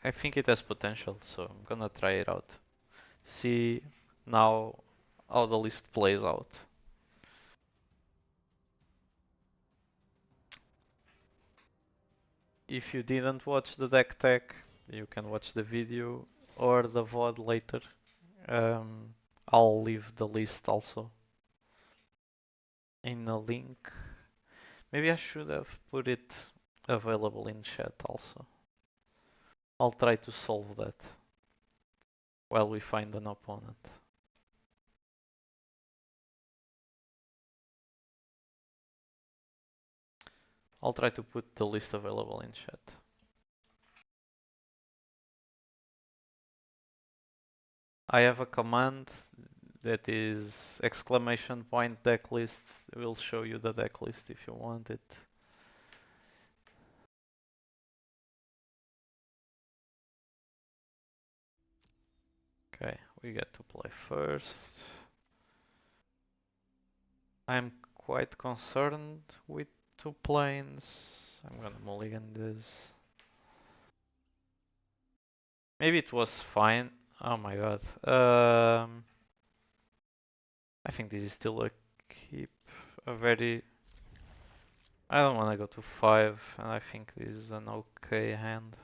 I think it has potential, so I'm gonna try it out. See now how the list plays out. If you didn't watch the deck tech, you can watch the video or the VOD later. I'll leave the list also in a link. Maybe I should have put it available in chat also. I'll try to solve that while we find an opponent. I'll try to put the list available in chat. I have a command that is exclamation point decklist. It will show you the decklist if you want it. Okay, we get to play first. I'm quite concerned with 2 planes. I'm gonna mulligan this. Maybe it was fine. Oh my god. I think this is still a keep. A very... I don't wanna go to 5, and I think this is an okay hand.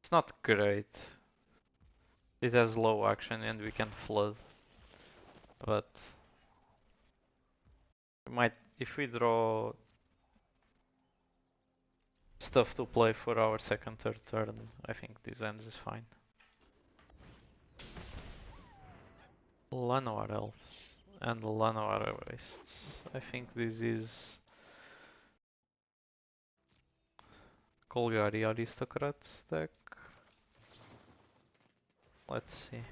It's not great. It has low action and we can flood. But we might, if we draw stuff to play for our second, third turn, I think this ends is fine. Llanowar Elves and Llanowar Wastes. I think this is Golgari Aristocrats deck. Let's see.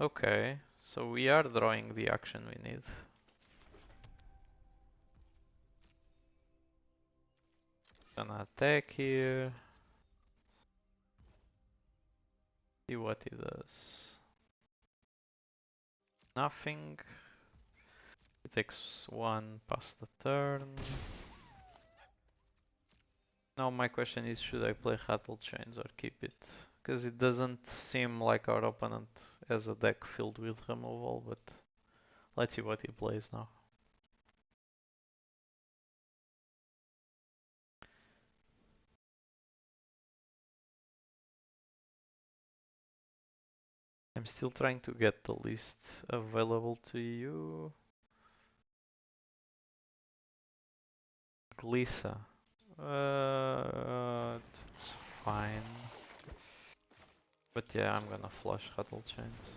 Okay, so we are drawing the action we need. Gonna attack here. See what he does. Nothing. He takes 1 past the turn. Now my question is, should I play Rattle Chains or keep it? Because it doesn't seem like our opponent has a deck filled with removal, but let's see what he plays now. I'm still trying to get the list available to you. Glissa. It's fine. But yeah, I'm gonna flush Rattle Chains.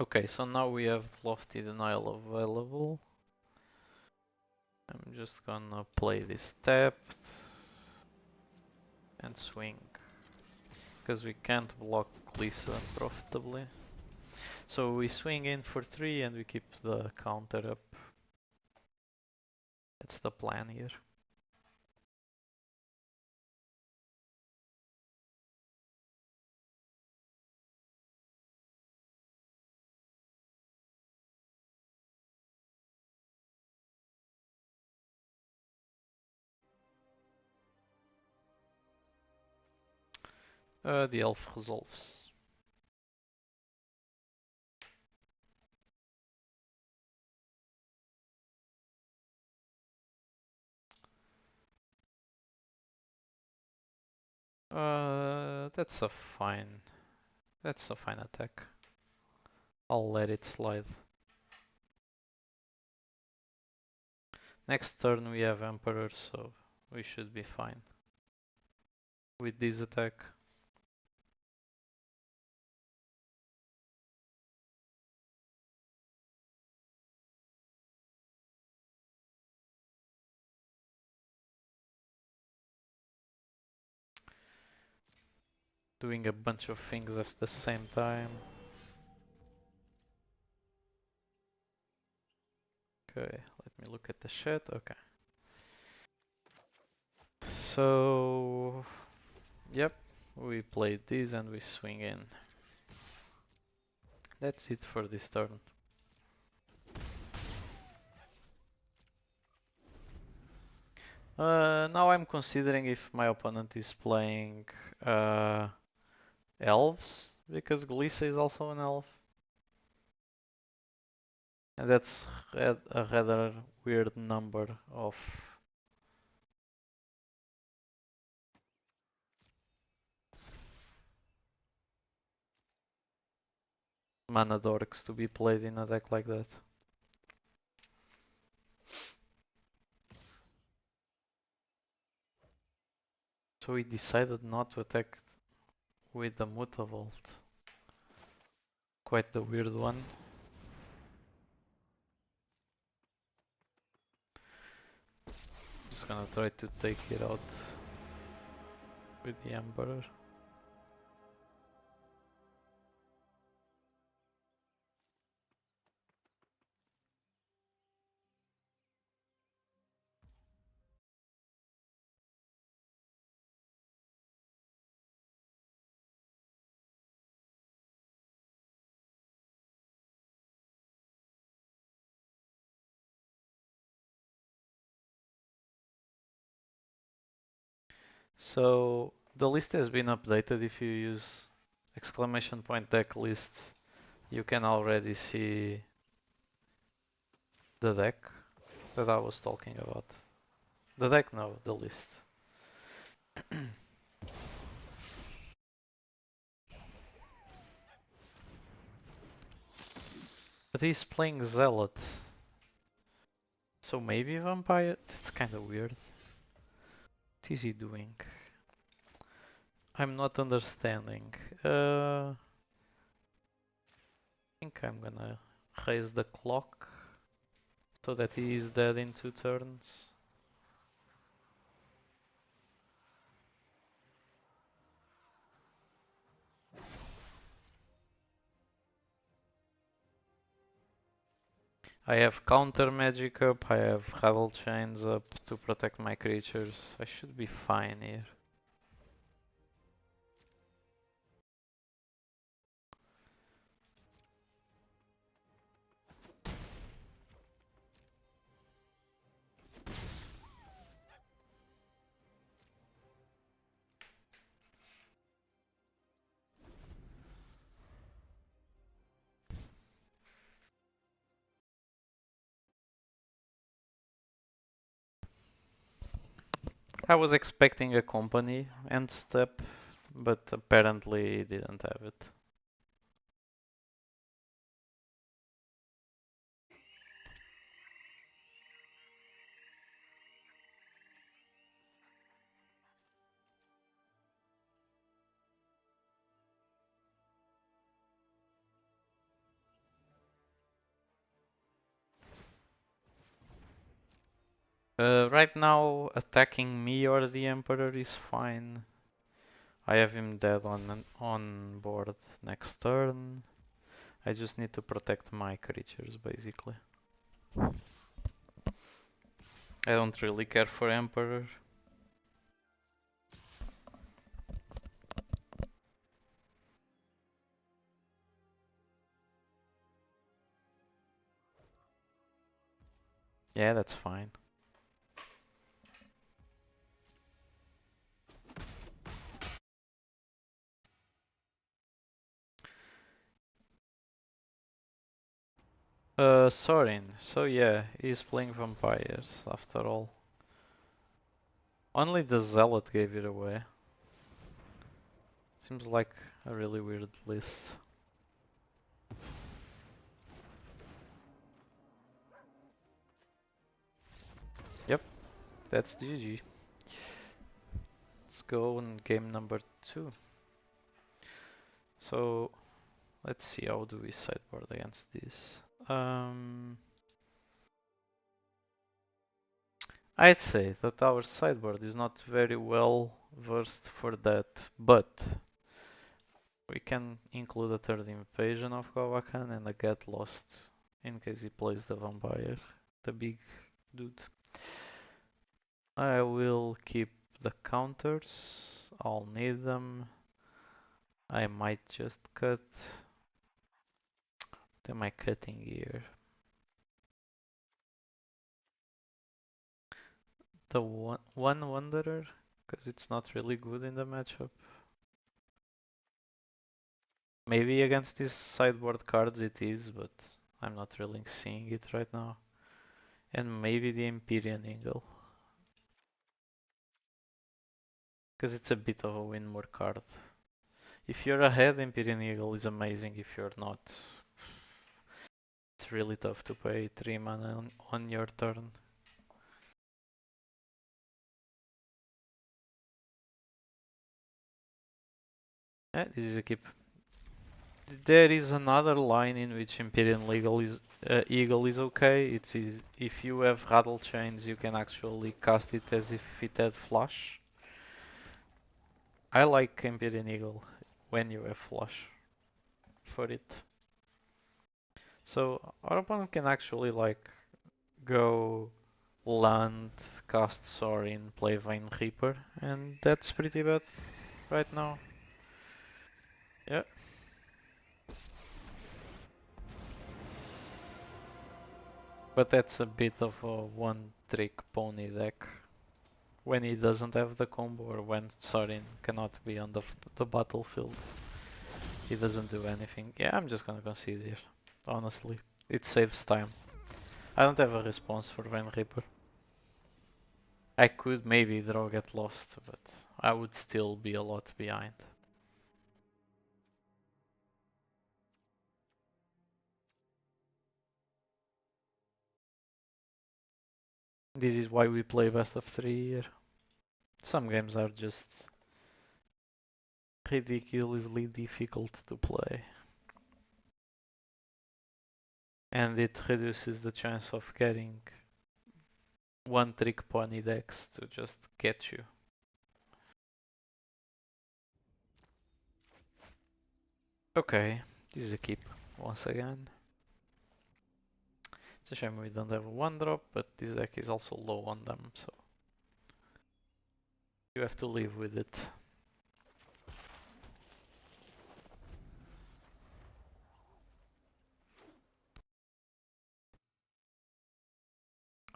Okay, so now we have Lofty Denial available. I'm just gonna play this tapped and swing, because we can't block Glissa profitably. So we swing in for 3 and we keep the counter up. That's the plan here. The elf resolves. That's a fine attack. I'll let it slide. Next turn we have Emperor, so we should be fine with this attack. Doing a bunch of things at the same time. Okay, let me look at the chat. Okay. So, yep, we played this and we swing in. That's it for this turn. Now I'm considering if my opponent is playing uh, elves, because Glissa is also an elf. And that's a rather weird number of mana dorks to be played in a deck like that. So we decided not to attack with the Mutavault. Quite the weird one. Just gonna try to take it out with the Emperor. So the list has been updated. If you use exclamation point deck list, you can already see the deck that I was talking about. The deck, no, the list. But he's playing Zealot. So maybe Vampire? That's kinda weird. What is he doing? I'm not understanding. I think I'm gonna raise the clock so that he is dead in 2 turns. I have counter magic up, I have rattle chains up to protect my creatures. I should be fine here. I was expecting a company end step, but apparently he didn't have it. Right now, attacking me or the Emperor is fine. I have him dead on board next turn. I just need to protect my creatures, basically. I don't really care for Emperor. Yeah, that's fine. Sorin. So yeah, he's playing vampires after all. Only the Zealot gave it away. Seems like a really weird list. Yep, that's GG. Let's go on game number 2. So let's see, how do we sideboard against this? I'd say that our sideboard is not very well versed for that, but we can include a third invasion of Govakan and a get lost in case he plays the vampire, the big dude. I will keep the counters, I'll need them. I might just cut. What am I cutting here? The one Wanderer? Because it's not really good in the matchup. Maybe against these sideboard cards it is, but I'm not really seeing it right now. And maybe the Empyrean Eagle. Because it's a bit of a win more card. If you're ahead, Empyrean Eagle is amazing. If you're not, it's really tough to pay 3 mana on your turn. This is a keep. There is another line in which Empyrean Eagle is okay. If you have Rattle Chains, you can actually cast it as if it had Flush. I like Empyrean Eagle when you have Flush for it. So our opponent can actually like go land, cast Sorin, play Vine Reaper, and that's pretty bad right now. Yeah. But that's a bit of a one-trick pony deck when he doesn't have the combo or when Sorin cannot be on the battlefield. He doesn't do anything. Yeah, I'm just gonna concede here. Honestly, it saves time. I don't have a response for Vine Reaper. I could maybe draw Get Lost, but I would still be a lot behind. This is why we play best of 3 here. Some games are just ridiculously difficult to play. And it reduces the chance of getting one-trick pony decks to just get you. Okay, this is a keep once again. It's a shame we don't have a 1-drop, but this deck is also low on them, so you have to live with it.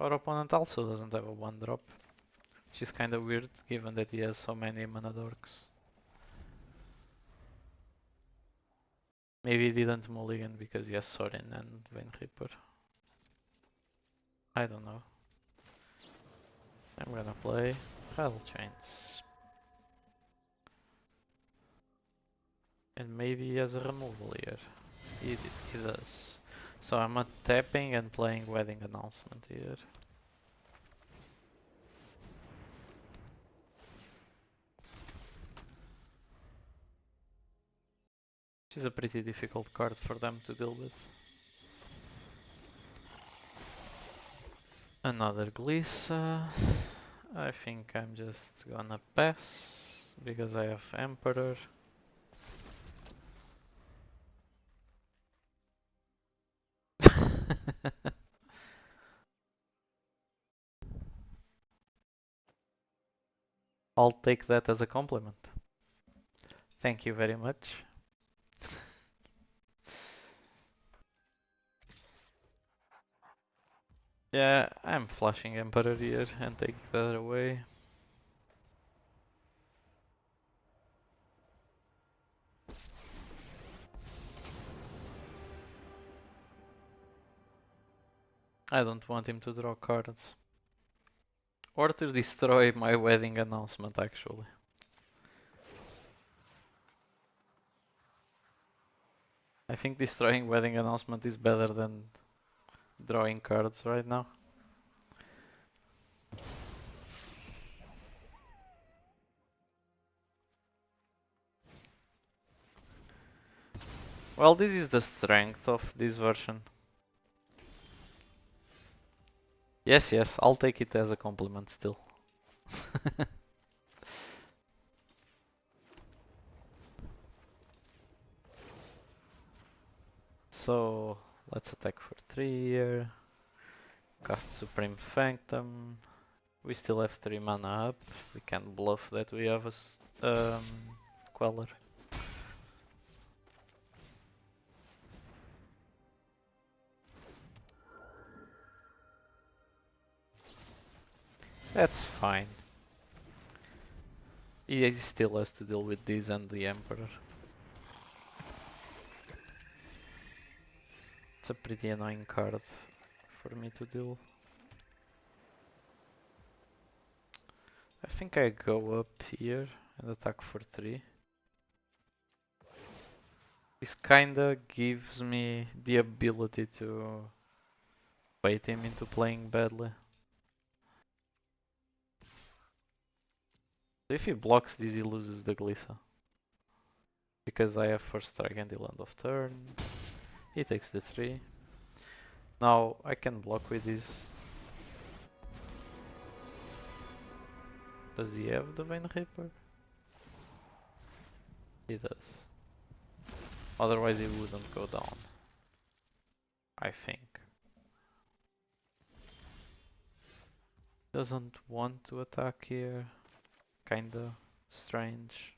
Our opponent also doesn't have a 1-drop, which is kinda weird given that he has so many mana dorks. Maybe he didn't mulligan because he has Sorin and Vine Reaper. I don't know. I'm gonna play Rattle Chains. And maybe he has a removal here. He does. So I'm tapping and playing Wedding Announcement here. Which is a pretty difficult card for them to deal with. Another Glissa. I think I'm just gonna pass because I have Emperor. I'll take that as a compliment. Thank you very much. Yeah, I'm flashing Emperor here and take that away. I don't want him to draw cards. Or to destroy my Wedding Announcement actually. I think destroying Wedding Announcement is better than drawing cards right now. Well, this is the strength of this version. Yes, yes, I'll take it as a compliment still. So, let's attack for 3 here. Cast Supreme Phantom. We still have 3 mana up. We can bluff that we have a Queller. That's fine. He still has to deal with these and the Emperor. It's a pretty annoying card for me to deal. I think I go up here and attack for 3. This kinda gives me the ability to bait him into playing badly. If he blocks this, he loses the Glissa. Because I have first strike until end of turn. He takes the 3. Now I can block with this. Does he have the Vein Reaper? He does. Otherwise he wouldn't go down. I think. Doesn't want to attack here. Kinda strange.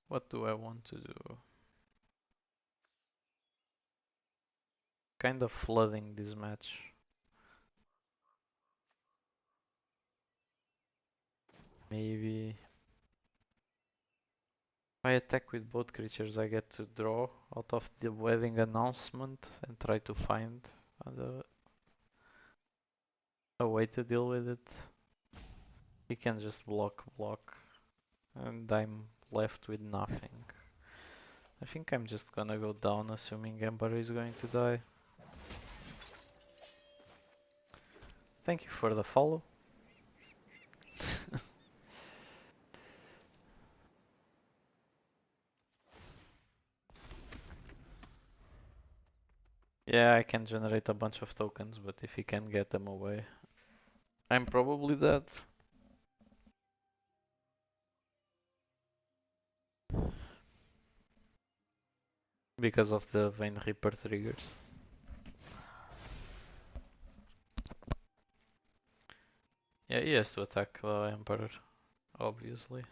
What do I want to do? Kind of flooding this match. Maybe if I attack with both creatures, I get to draw out of the wedding announcement and try to find a way to deal with it. He can just block, and I'm left with nothing. I think I'm just gonna go down assuming Ember is going to die. Thank you for the follow. Yeah, I can generate a bunch of tokens, but if he can get them away, I'm probably dead. Because of the Vein Reaper triggers. Yeah, he has to attack the Emperor, obviously.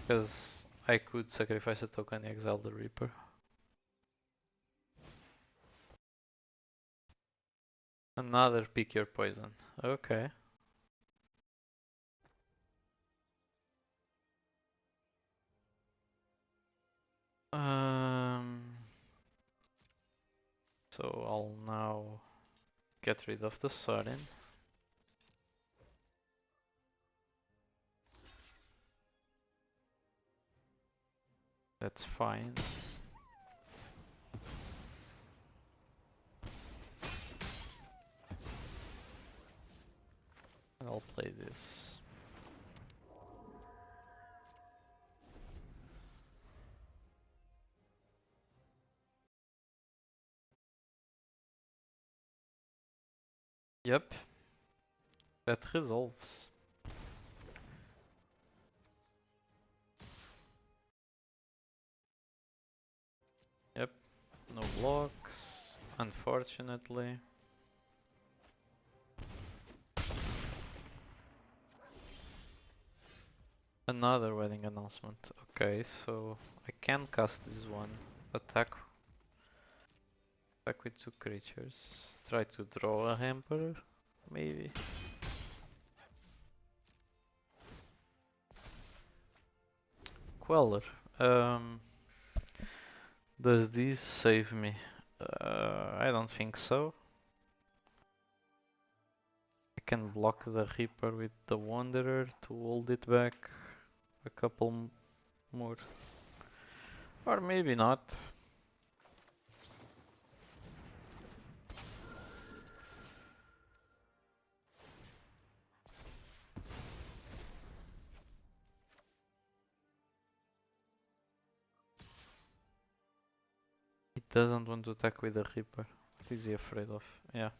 Because I could sacrifice a token, exile the Reaper. Another pick your poison. Okay. So I'll now get rid of the Sudden. That's fine. I'll play this. Yep. That resolves. Yep. No blocks, unfortunately. Another wedding announcement. Okay, so I can cast this one. Attack with 2 creatures. Try to draw a hamper, maybe. Queller. Does this save me? I don't think so. I can block the Reaper with the Wanderer to hold it back a couple more. Or maybe not. He doesn't want to attack with the Reaper. What is he afraid of? Yeah.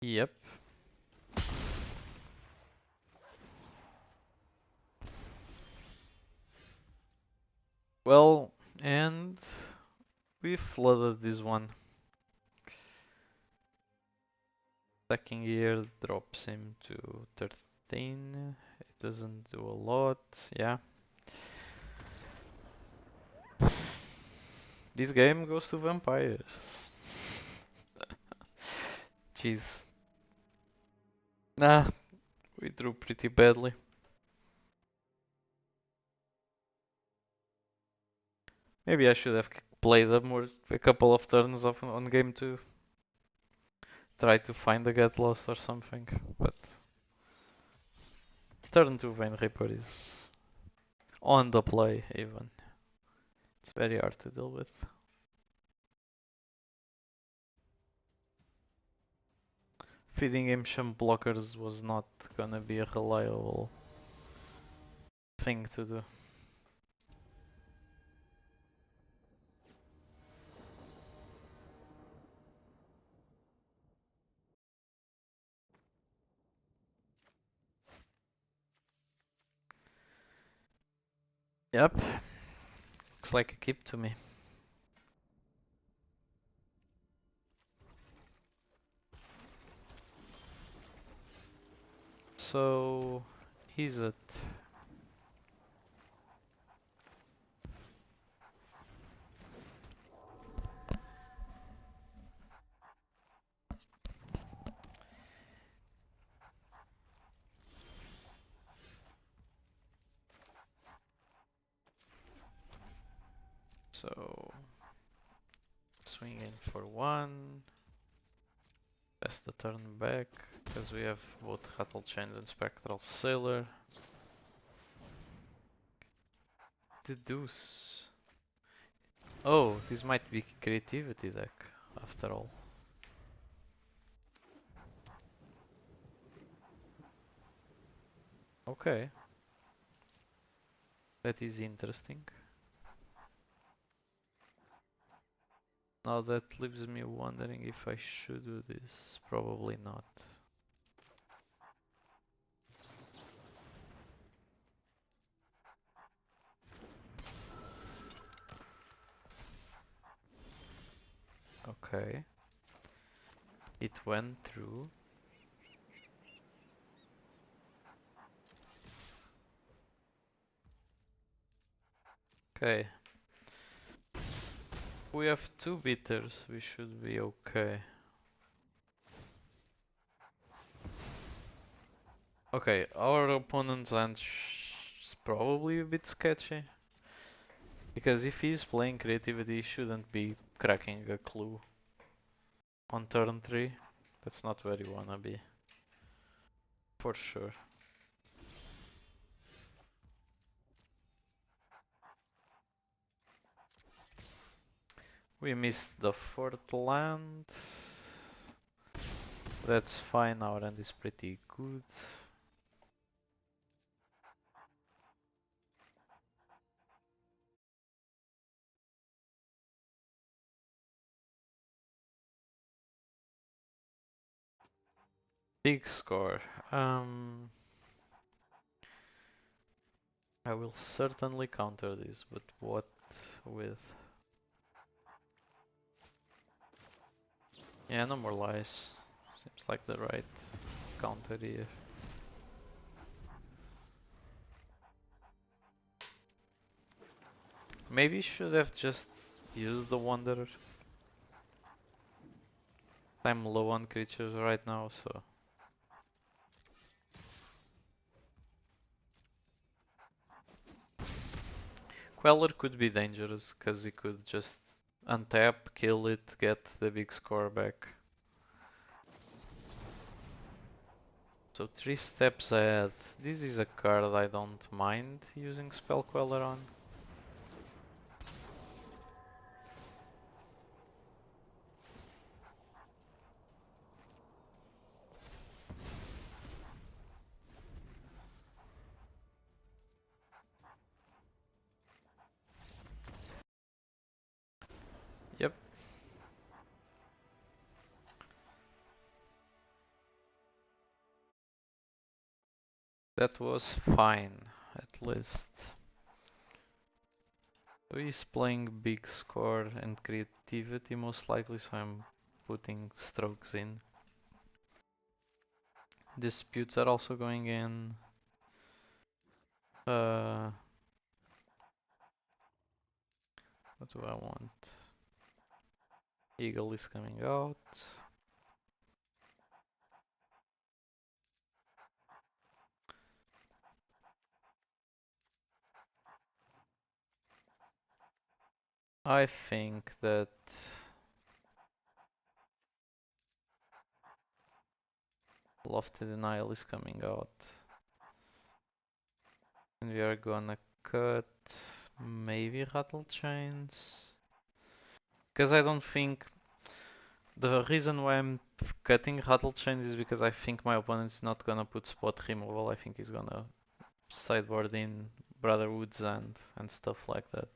Yep. Well, and we flooded this one. Second year drops him to 13. It doesn't do a lot, yeah. This game goes to vampires. Jeez. Nah, we drew pretty badly. Maybe I should have played a couple of turns on game 2. Try to find a get lost or something, but turn 2 Vein Reaper is on the play even. It's very hard to deal with. Feeding him some blockers was not gonna be a reliable thing to do. Yep, looks like a keep to me. So, is it? So, swing in for 1. Pass the turn back, because we have both Rattle Chains and Spectral Sailor. The deuce. Oh, this might be creativity deck, after all. Okay. That is interesting. Now that leaves me wondering if I should do this. Probably not. Okay. It went through. Okay. We have 2 bitters, we should be okay. Okay, our opponent's hand is probably a bit sketchy. Because if he's playing creativity, he shouldn't be cracking a clue on turn 3. That's not where you wanna be. For sure. We missed the 4th land. That's fine, our end is pretty good. Big score. I will certainly counter this, but what with? Yeah, no more lies. Seems like the right counter here. Maybe should have just used the Wanderer. I'm low on creatures right now, so... Queller could be dangerous, cause he could just untap, kill it, get the big score back. So 3 steps ahead. This is a card I don't mind using Spell Queller on. Yep. That was fine, at least. So he's playing big score and creativity most likely, so I'm putting strokes in. Disputes are also going in. What do I want? Eagle is coming out. I think that Lofty Denial is coming out. And we are gonna cut maybe Rattle Chains. Because I don't think the reason why I'm cutting Rattle Chains is because I think my opponent is not gonna put spot removal. I think he's gonna sideboard in Brotherhood's End and stuff like that.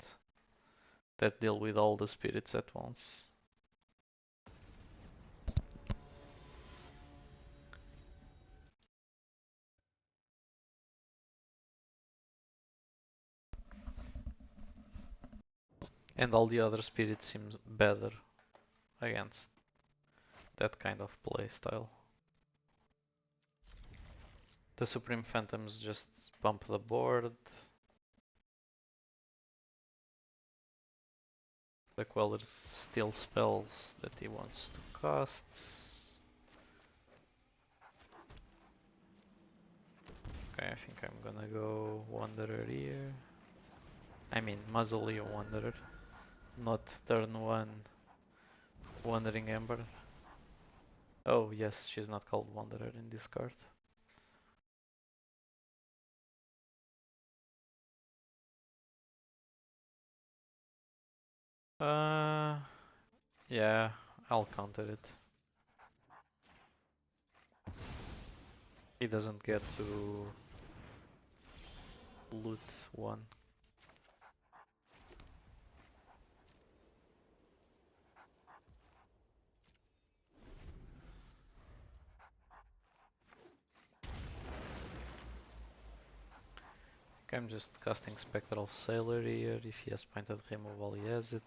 That deal with all the spirits at once. And all the other spirits seems better against that kind of play style. The Supreme Phantoms just bump the board. The Queller's still spells that he wants to cast. Okay, I think I'm gonna go Wanderer here. I mean Mausoleo Wanderer, not turn 1 Wandering Ember. Oh yes, she's not called Wanderer in this card. Yeah, I'll counter it. He doesn't get to loot one. I'm just casting Spectral Sailor here. If he has pointed removal, he has it.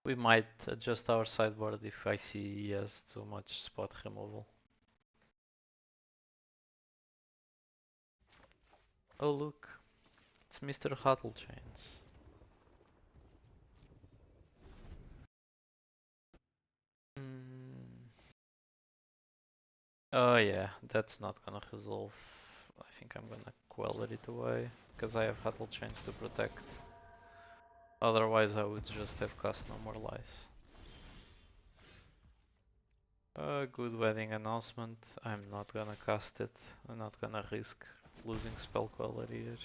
We might adjust our sideboard if I see he has too much spot removal. Oh look, it's Mr. Huddlechains. Oh yeah, that's not gonna resolve. I think I'm gonna quell it away, because I have Huddlechains to protect. Otherwise I would just have cast no more lies. A good wedding announcement. I'm not gonna cast it. I'm not gonna risk losing spell quality here.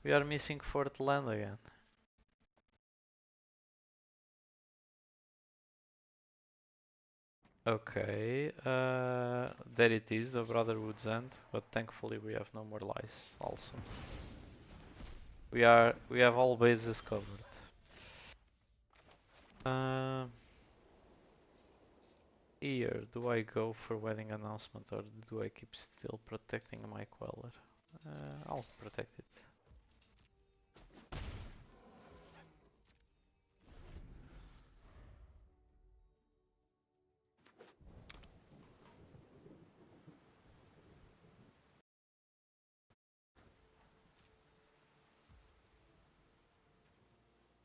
We are missing 4th land again. Okay, there it is, the Brotherhood's End, but thankfully we have no more lies also. We have all bases covered. Here, do I go for wedding announcement or do I keep still protecting my Queller? I'll protect it.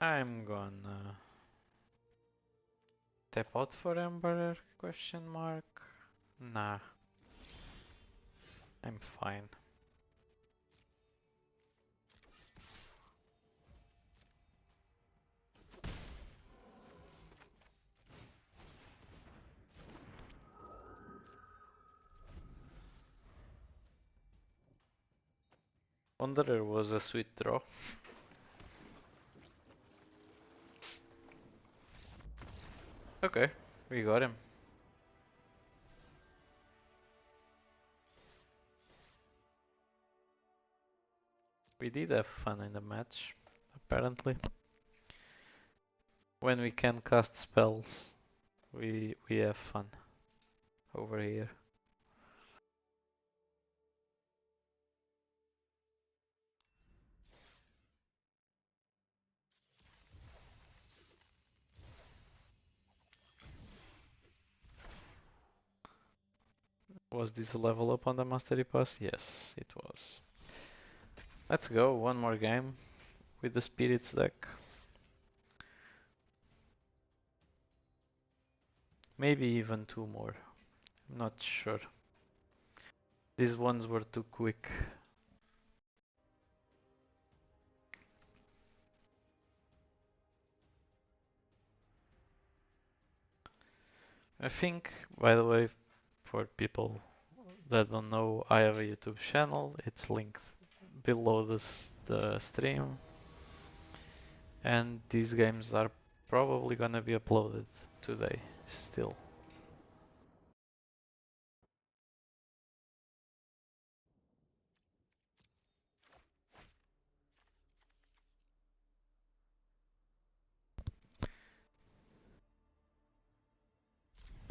I'm gonna tap out for Emperor? Question mark. Nah, I'm fine. Wanderer was a sweet draw. Okay, we got him. We did have fun in the match, apparently. When we can cast spells, we have fun over here. Was this a level up on the Mastery Pass? Yes, it was. Let's go, one more game with the Spirits deck. Maybe even two more. I'm not sure. These ones were too quick. I think, by the way, for people that don't know, I have a YouTube channel. It's linked below the stream. And these games are probably gonna be uploaded today still.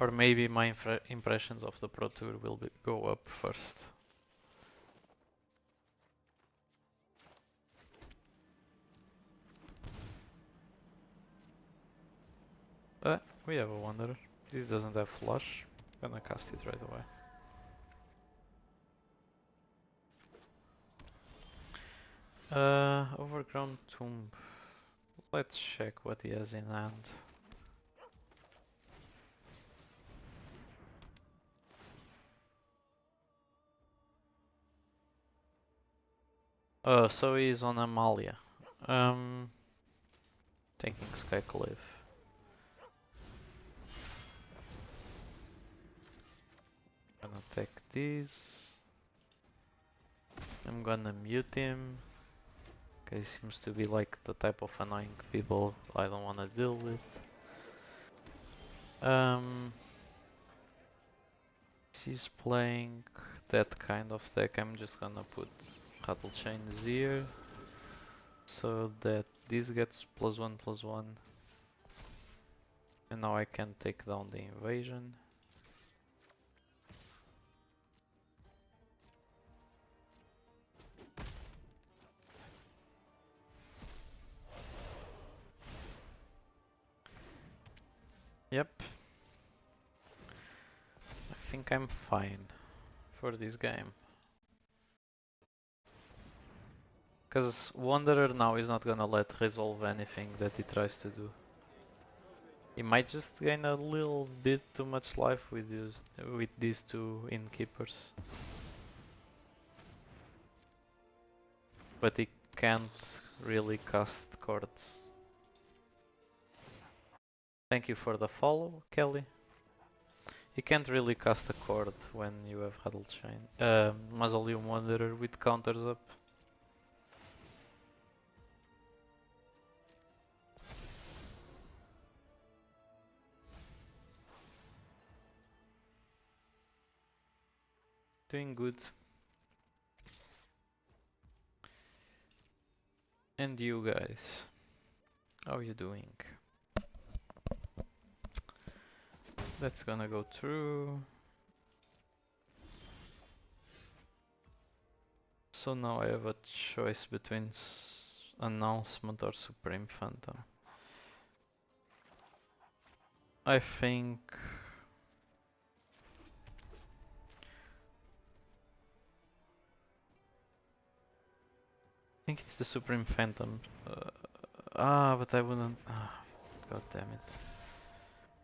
Or maybe my impressions of the Pro Tour will go up first. We have a Wanderer. This doesn't have flush. Gonna cast it right away. Overgrown Tomb. Let's check what he has in hand. Oh, so he's on Amalia. Taking Skyclave. Gonna take these. I'm gonna mute him. He seems to be like the type of annoying people I don't wanna deal with. He's playing that kind of deck. I'm just gonna put Rattle Chains here so that this gets +1/+1, and now I can take down the invasion. Yep. I think I'm fine for this game. Because Wanderer now is not gonna let resolve anything that he tries to do. He might just gain a little bit too much life with these two innkeepers. But he can't really cast cards. Thank you for the follow, Kelly. You can't really cast a chord when you have Huddle Chain. Mausoleum Wanderer with counters up. Doing good. And you guys? How are you doing? That's gonna go through. So now I have a choice between Announcement or Supreme Phantom. I think it's the Supreme Phantom. But I wouldn't. God damn it.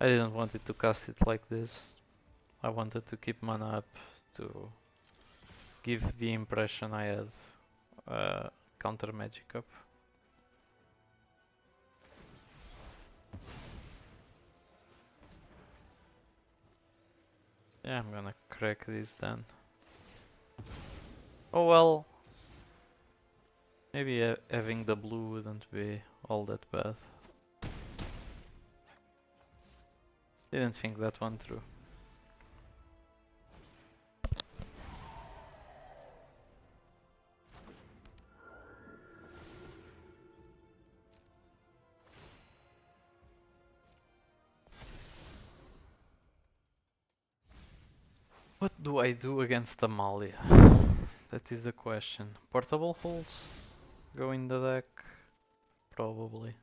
I didn't want it to cast it like this. I wanted to keep mana up to give the impression I had counter magic up. Yeah, I'm gonna crack this then. Oh well. Maybe having the blue wouldn't be all that bad. Didn't think that one through. What do I do against Amalia? That is the question. Portable holes go in the deck? Probably.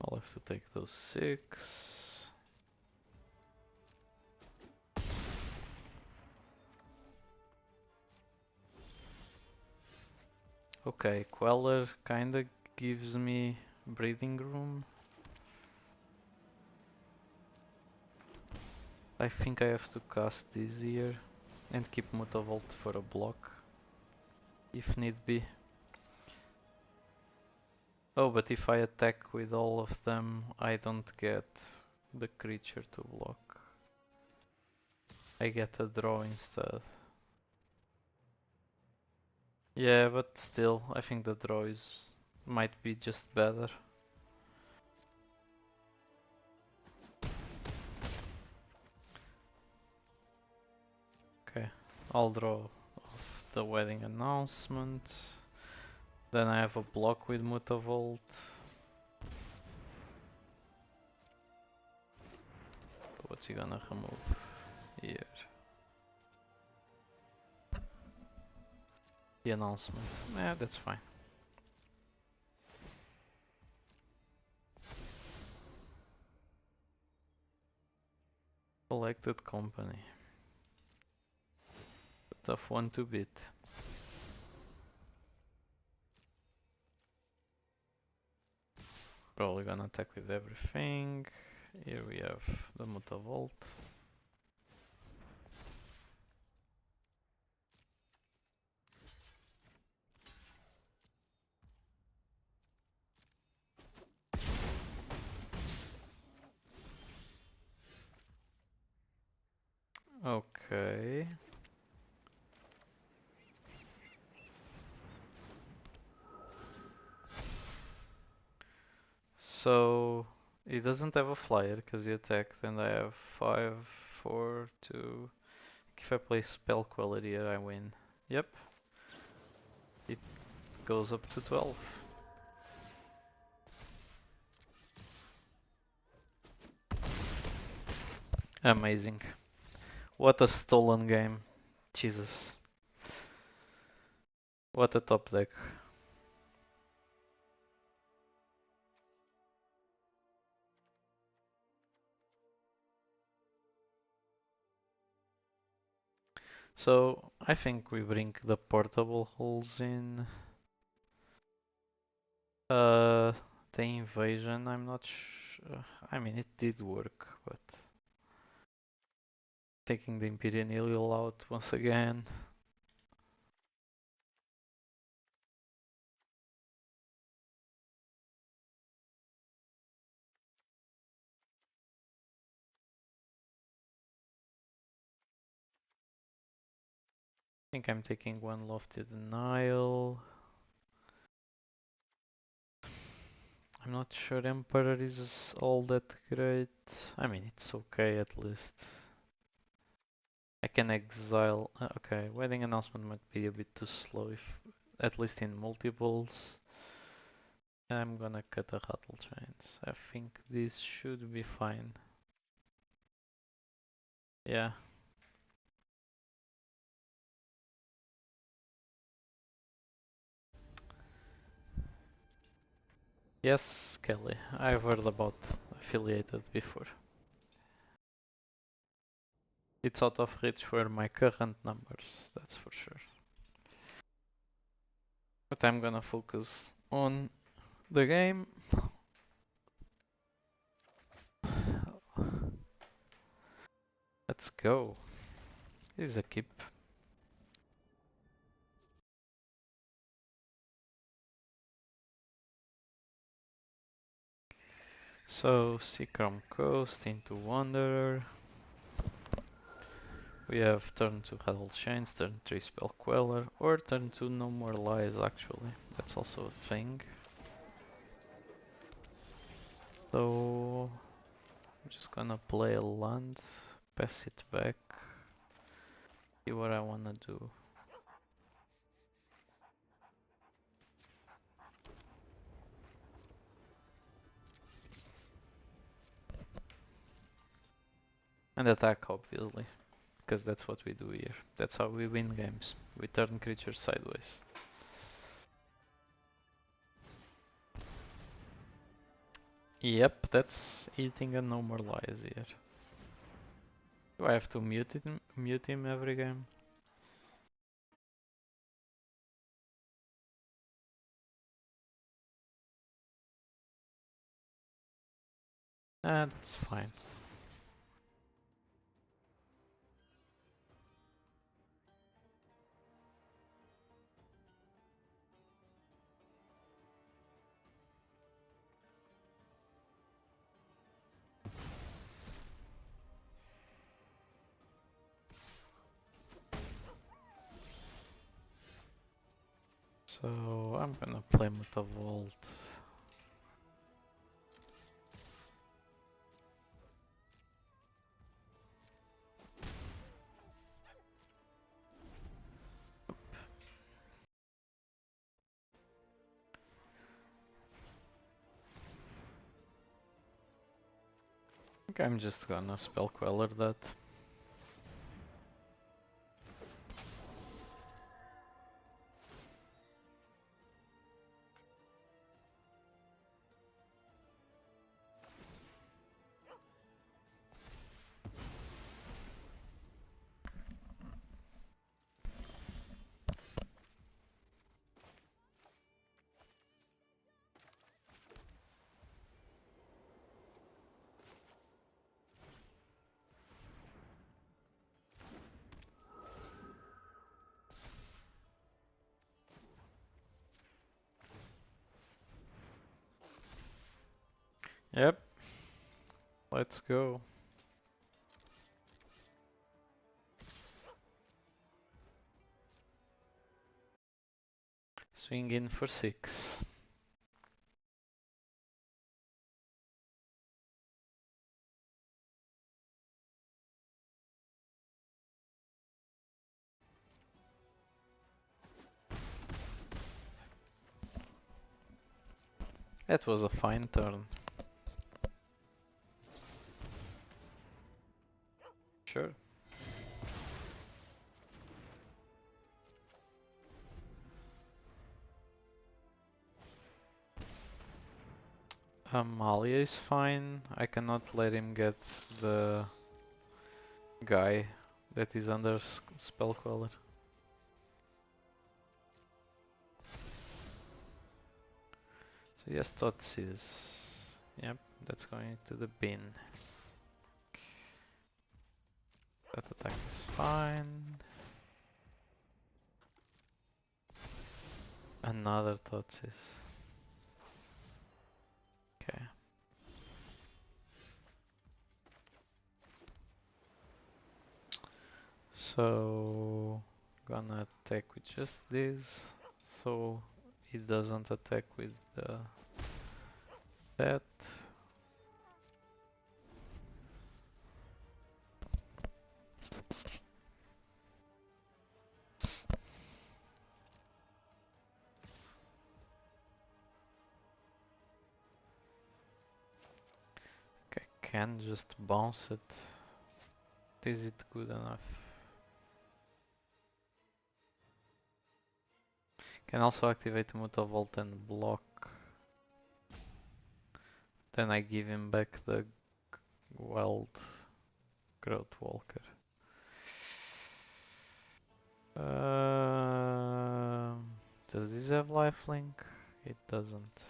I'll have to take those 6. Okay, Queller kinda gives me breathing room. I think I have to cast this here and keep Mutavault for a block if need be. Oh, but if I attack with all of them, I don't get the creature to block. I get a draw instead. Yeah, but still, I think the draw might be just better. Okay, I'll draw off the wedding announcement. Then I have a block with Mutavault. What's he gonna remove here? The announcement. Yeah, that's fine. Selected company. A tough one to beat. Probably gonna attack with everything. Here we have the Mutavault. Okay. So he doesn't have a flyer because he attacked, and I have 5, 4, 2. If I play spell quality here, I win. Yep. It goes up to 12. Amazing. What a stolen game. Jesus. What a top deck. So I think we bring the portable holes in. The invasion, I'm not sure. I mean, it did work, but taking the Imperial Ilial out once again. I think I'm taking one Lofty Denial. I'm not sure Emperor is all that great. I mean, it's okay at least. I can exile. Okay, wedding announcement might be a bit too slow, if at least in multiples. I'm gonna cut the Rattle Chains. I think this should be fine. Yeah. Yes, Kelly. I've heard about affiliated before. It's out of reach for my current numbers, that's for sure. But I'm gonna focus on the game. Let's go. This is a keep. So, Seacrom Coast into Wanderer. We have turn 2 Huddle Chains, turn 3 Spell Queller, or turn 2 No More Lies actually. That's also a thing. So, I'm just gonna play a land, pass it back, see what I wanna do. And attack obviously, because that's what we do here. That's how we win games. We turn creatures sideways. Yep, that's eating a normalize here. Do I have to mute him every game? That's fine. So I'm gonna play with the vault. I think I'm just gonna spell queller that. Yep, let's go. Swing in for 6. That was a fine turn. Sure. Amalia is fine. I cannot let him get the guy that is under spell queller. So yes, Totsis. Yep, that's going to the bin. That attack is fine. Another Totsis. Okay. So gonna attack with just this, so he doesn't attack with that. Okay, can just bounce it. Is it good enough? Can also activate Muta Volt and block. Then I give him back the Wild Growth Walker. Does this have lifelink? It doesn't.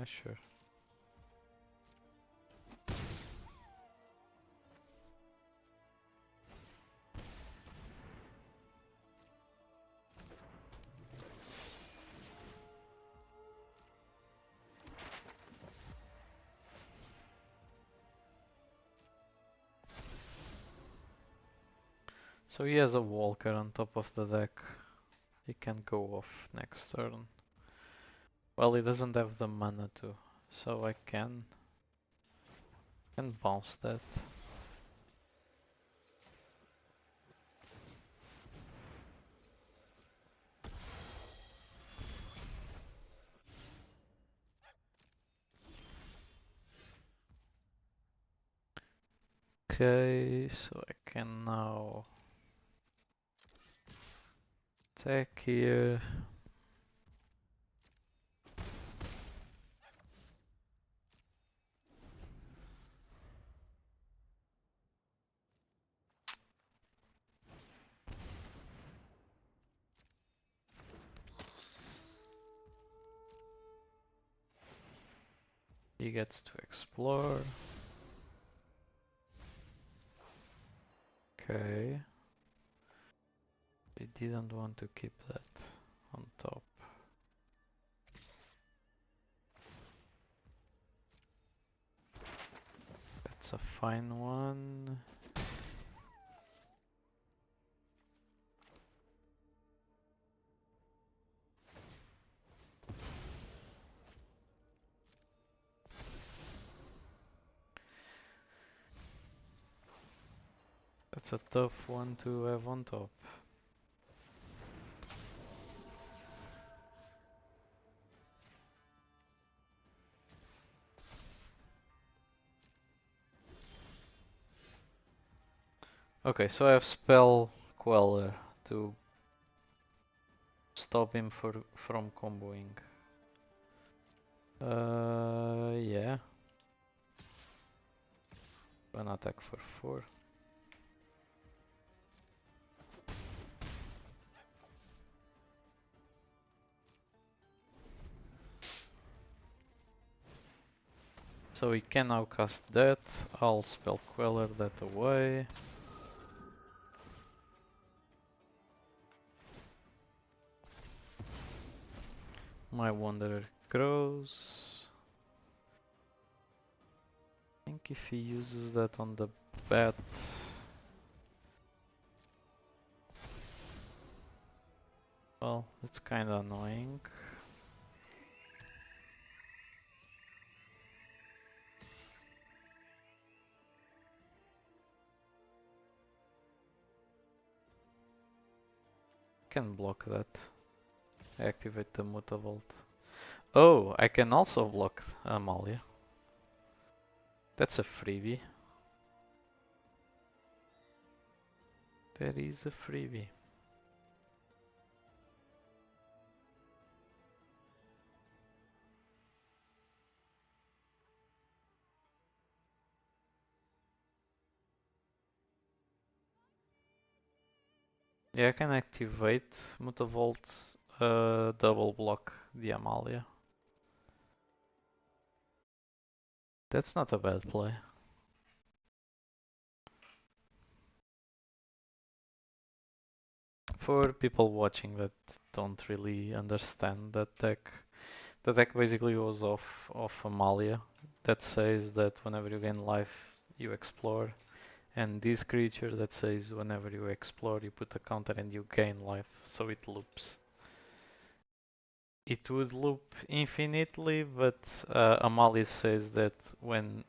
Sure. So he has a Walker on top of the deck. He can go off next turn. Well, he doesn't have the mana to, so I can bounce that. Okay, so I can now attack here. He gets to explore. Okay. We didn't want to keep that on top. That's a fine one. That's a tough one to have on top. Okay, so I have Spell Queller to stop him from comboing. Yeah. One attack for 4. So we can now cast that. I'll Spell Queller that away. My Wanderer grows. I think if he uses that on the bat, well, it's kinda annoying. Can block that. Activate the Mutavault. Oh, I can also block Amalia. That's a freebie. That is a freebie. Yeah, I can activate Mutavault, double block the Amalia. That's not a bad play. For people watching that don't really understand that deck, the deck basically goes off Amalia. That says that whenever you gain life, you explore. And this creature that says whenever you explore, you put a counter and you gain life, so it loops. It would loop infinitely, but Amalia says that when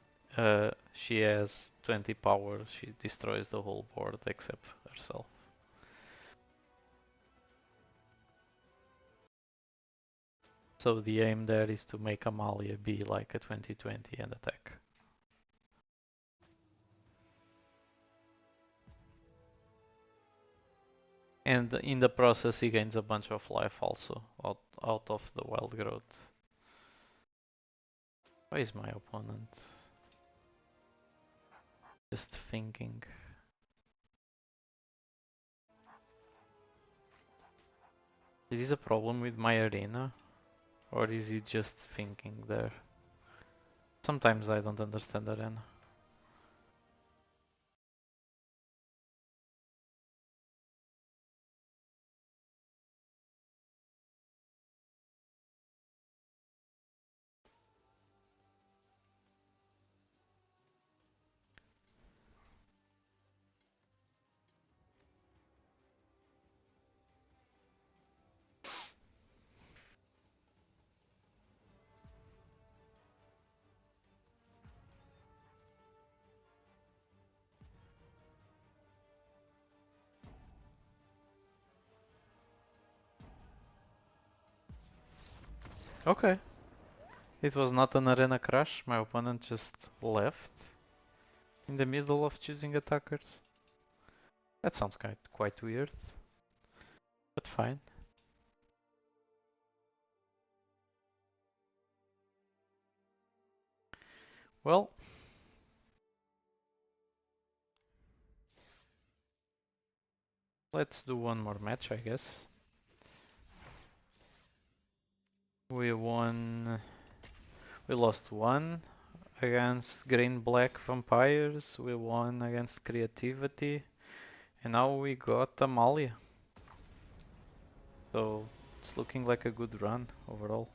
she has 20 power, she destroys the whole board except herself. So the aim there is to make Amalia be like a 20/20 and attack. And in the process he gains a bunch of life also, out of the wild growth. Why is my opponent just thinking? Is this a problem with my arena? Or is he just thinking there? Sometimes I don't understand arena. Okay. It was not an arena crash, my opponent just left in the middle of choosing attackers. That sounds quite weird, but fine. Well, let's do one more match, I guess. We won We lost one against green-black vampires, we won against creativity, and now we got Amalia. So it's looking like a good run overall.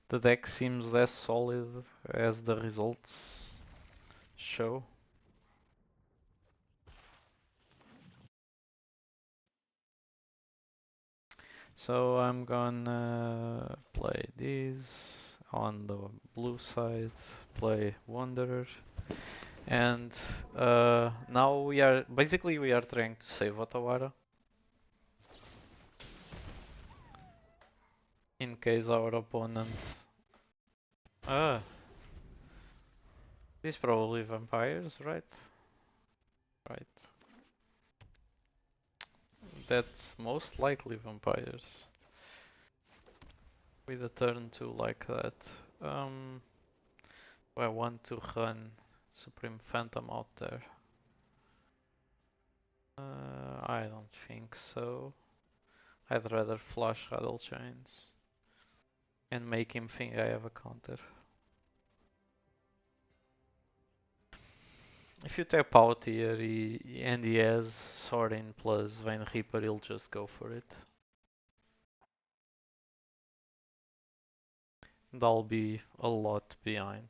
The deck seems less solid as the results show. So I'm gonna play these on the blue side, play Wanderer, and now we are trying to save Otawara in case our opponent. Ah, these probably vampires, right? Right. That's most likely vampires. With a turn 2 like that. I want to run Supreme Phantom out there. I don't think so. I'd rather flush Rattle Chains and make him think I have a counter. If you tap out here and he has Sorin plus Vine Reaper, he'll just go for it. And I'll be a lot behind.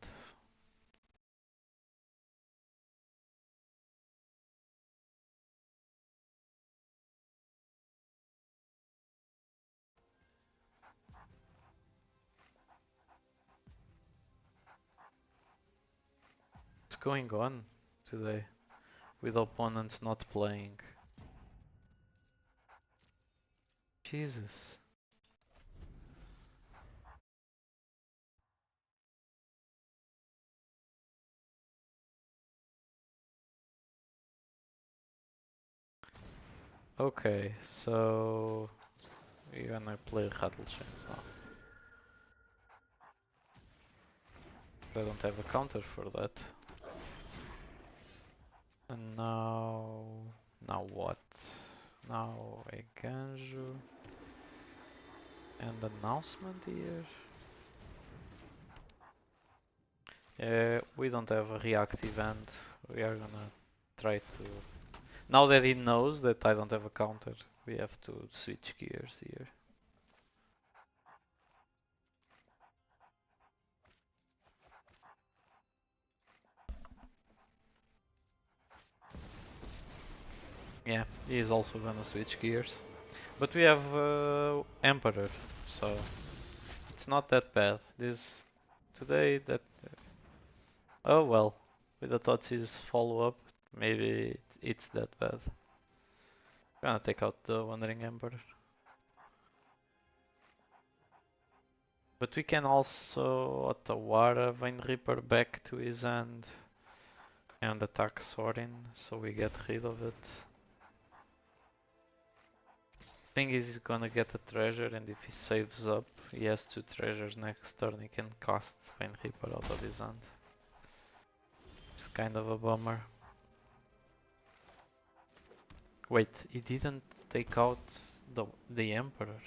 What's going on today with opponents not playing? Jesus. Okay, so we're gonna play Rattle Chains now. I don't have a counter for that. And now what? Now a Ganju and announcement here. We don't have a react event. We are gonna try to. Now that he knows that I don't have a counter, we have to switch gears here. Yeah, he is also gonna switch gears. But we have Emperor, so it's not that bad. This today that. Oh well, with the Totsis follow up, maybe it's that bad. Gonna take out the Wandering Emperor. But we can also Otawara Vine Reaper back to his hand and attack Sorin, so we get rid of it. Thing is, he's gonna get a treasure, and if he saves up, he has 2 treasures next turn, he can cast Vine Reaper out of his hand. It's kind of a bummer. Wait, he didn't take out the Emperor.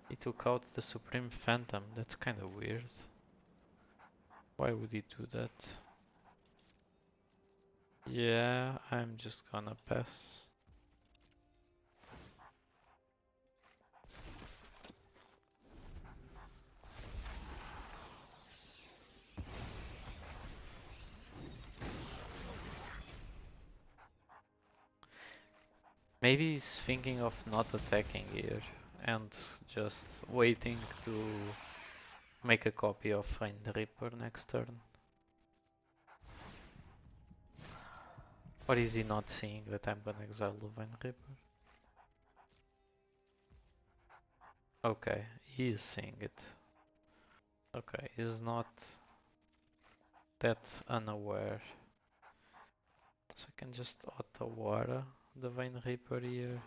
He took out the Supreme Phantom. That's kind of weird. Why would he do that? Yeah, I'm just gonna pass. Maybe he's thinking of not attacking here and just waiting to make a copy of Find the Reaper next turn. Or is he not seeing that I'm gonna exile the Vine Reaper? Okay, he is seeing it. Okay, he's not that unaware. So I can just Otawara the Vine Reaper here.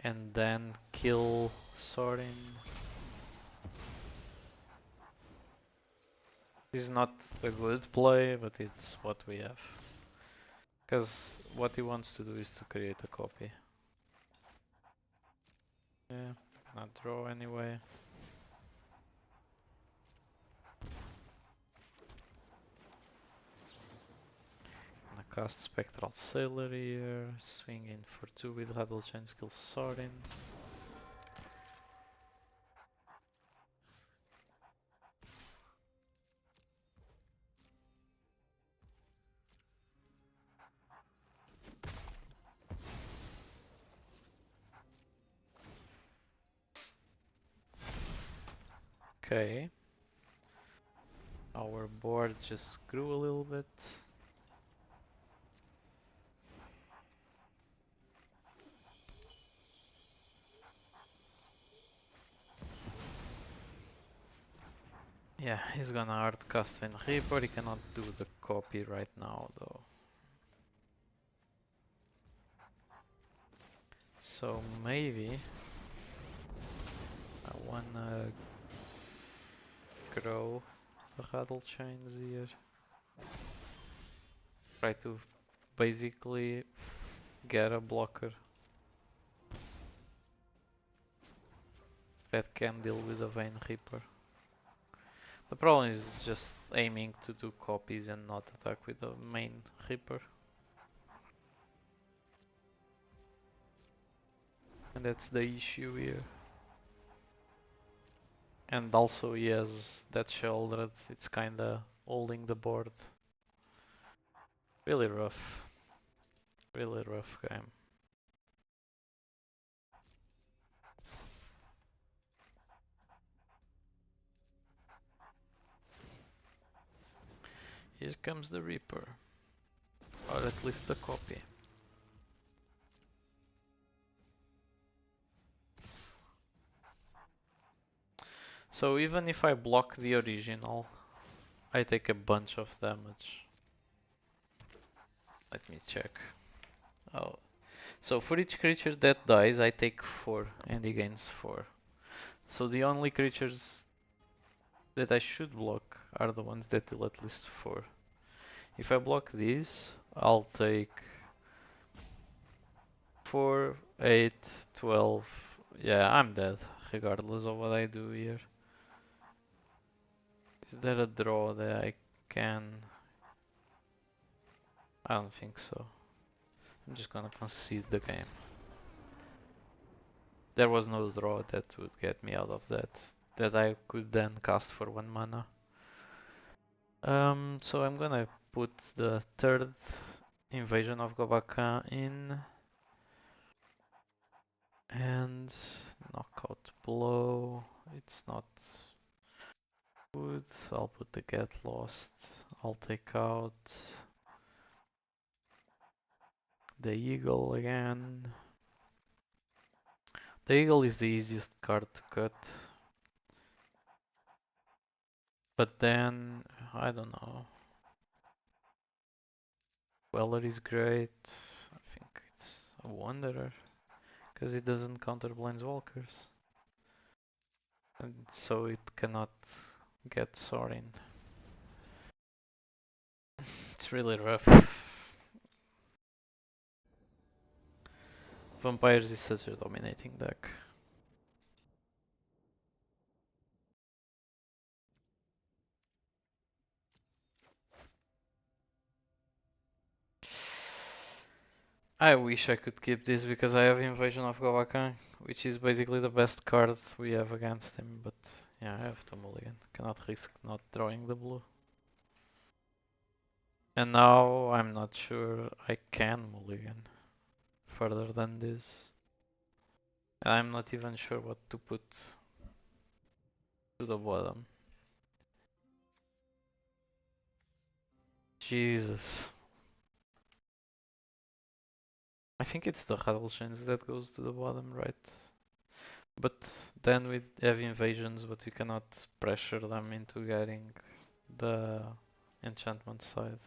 and then kill Sorin. This is not a good play, but it's what we have. Because what he wants to do is to create a copy. Yeah, not draw anyway. Gonna cast Spectral Sailor here, swing in for 2 with Huddle Chain skill Sorin. Okay. Our board just grew a little bit. Yeah, he's gonna hardcast when Reaper. He cannot do the copy right now though. So maybe I wanna grow the Rattle Chains here. Try to basically get a blocker that can deal with a Vein Reaper. The problem is just aiming to do copies and not attack with the main Reaper. And that's the issue here. And also he has that shoulder, it's kinda holding the board. Really rough. Really rough game. Here comes the Reaper. Or at least the copy. So even if I block the original, I take a bunch of damage. Let me check. Oh, so for each creature that dies, I take 4 and he gains 4. So the only creatures that I should block are the ones that deal at least 4. If I block these, I'll take 4, 8, 12. Yeah, I'm dead, regardless of what I do here. Is there a draw that I can? I don't think so. I'm just gonna concede the game. There was no draw that would get me out of that I could then cast for 1 mana. So I'm gonna put the third invasion of Gobakan in and knockout blow. It's not good. I'll put the get lost. I'll take out the eagle again. The eagle is the easiest card to cut. But then, I don't know. Weller is great. I think it's a Wanderer. Because it doesn't counter Planeswalkers. And so it cannot get Sorin. It's really rough. Vampires is such a dominating deck. I wish I could keep this because I have Invasion of Govakan, which is basically the best card we have against him, but yeah, I have to mulligan. Cannot risk not drawing the blue. And now I'm not sure I can mulligan further than this. And I'm not even sure what to put to the bottom. Jesus. I think it's the Huddle Chains that goes to the bottom, right? But then we have invasions, but we cannot pressure them into getting the enchantment side.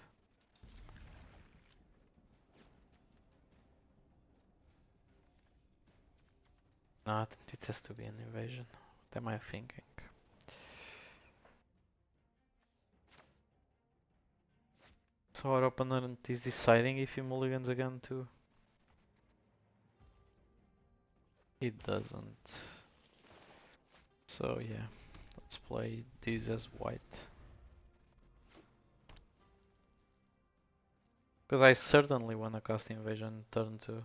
No, it has to be an invasion. What am I thinking? So our opponent is deciding if he mulligans again too? It doesn't. So yeah, let's play this as white. Because I certainly wanna cast invasion turn 2.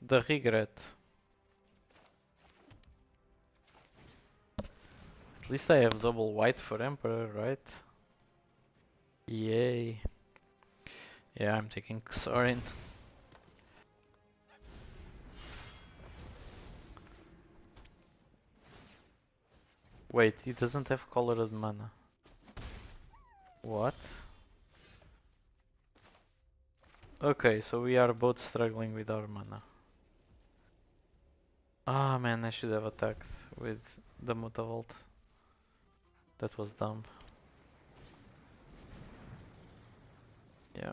The regret. At least I have double white for Emperor, right? Yay. Yeah, I'm taking Xorin. Wait, he doesn't have colored mana. What? Okay, so we are both struggling with our mana. Ah man, I should have attacked with the Mutavault. That was dumb. Yeah.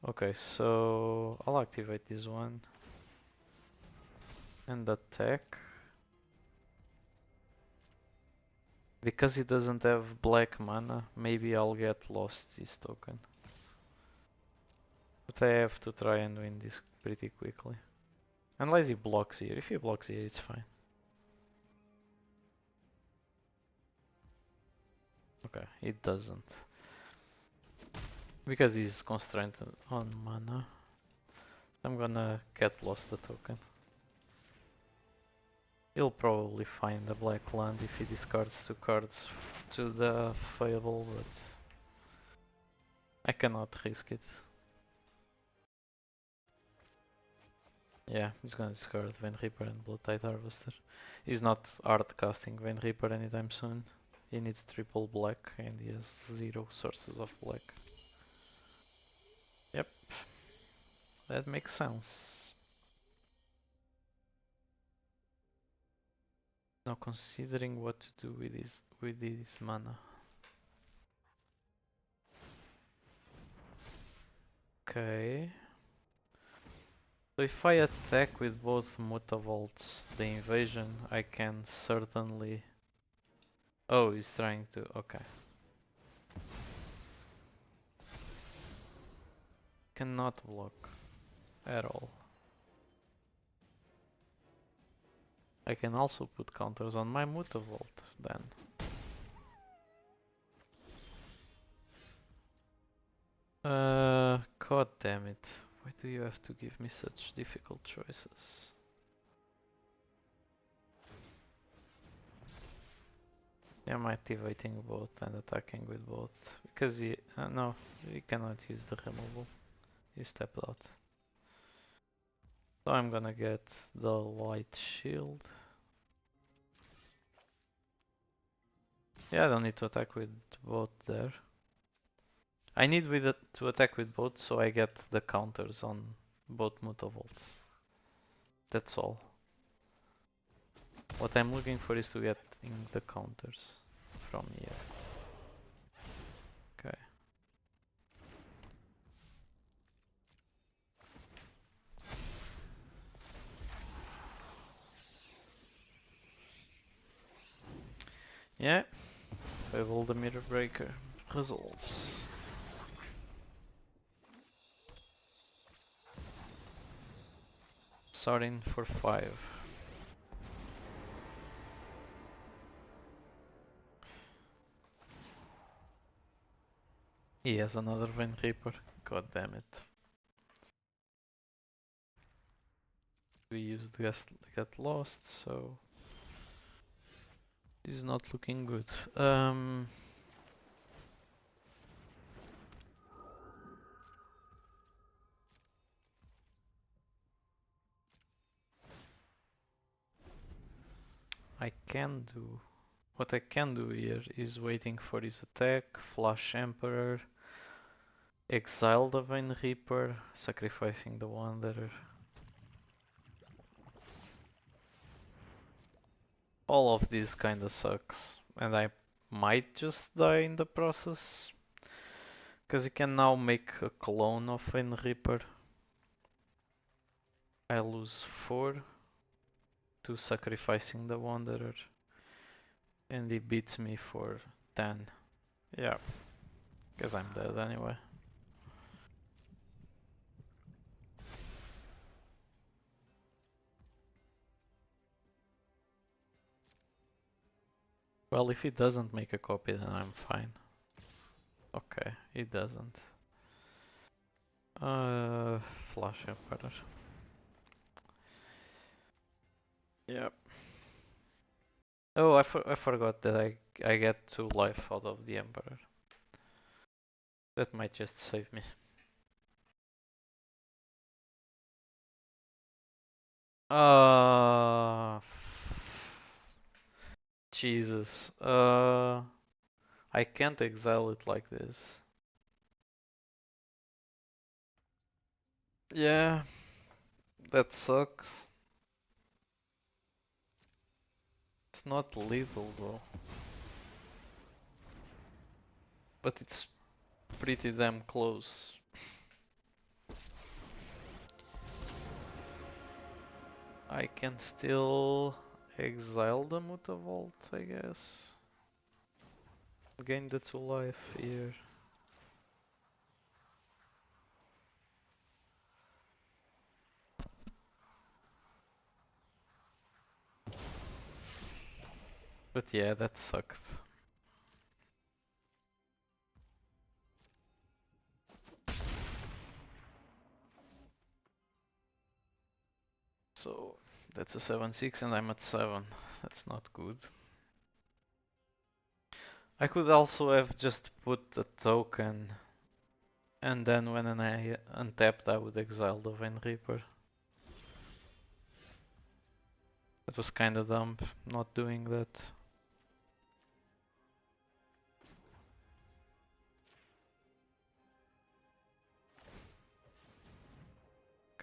Okay, so I'll activate this one and attack. Because he doesn't have black mana, maybe I'll get lost this token. But I have to try and win this pretty quickly. Unless he blocks here. If he blocks here, it's fine. Okay, it doesn't. Because he's constrained on mana. I'm gonna get lost the token. He'll probably find a black land if he discards 2 cards to the Fable, but I cannot risk it. Yeah, he's gonna discard Vein Reaper and Blood Tide Harvester. He's not hard casting Vein Reaper anytime soon. He needs triple black and he has 0 sources of black. Yep, that makes sense. Now considering what to do with this mana. Okay. So if I attack with both Mutavaults, the invasion, I can certainly... Oh, he's trying to... okay. Cannot block at all. I can also put counters on my Mutavault then. God damn it. Why do you have to give me such difficult choices? I'm activating both and attacking with both. Because he... no, we cannot use the removal. He stepped out. So I'm gonna get the white shield. Yeah, I don't need to attack with both there. I need to attack with both so I get the counters on both Mutavaults. That's all. What I'm looking for is to get the counters from here. Okay. Yeah. Fable the Mirror Breaker resolves. Starting for 5. He has another Vein Reaper. God damn it. We used Get Lost, so it's not looking good. I can do... What I can do here is waiting for his attack, flash Emperor, exile the Vein Reaper, sacrificing the Wanderer. All of this kinda sucks, and I might just die in the process. Because you can now make a clone of Vein Reaper. I lose 4 to sacrificing the Wanderer, and he beats me for 10. Yeah, because I'm dead anyway. Well, if he doesn't make a copy, then I'm fine. Okay, he doesn't. Uh, Flash Emperor. Yep. Oh, I forgot that I get 2 life out of the Emperor. That might just save me. Uh, Jesus. I can't exile it like this. Yeah, that sucks. It's not lethal though, but it's pretty damn close. I can still exile the Mutavault, I guess. Gain the 2 life here. But yeah, that sucked. So that's a 7-6 and I'm at 7. That's not good. I could also have just put a token and then when I untapped I would exile the Vein Reaper. That was kinda dumb not doing that.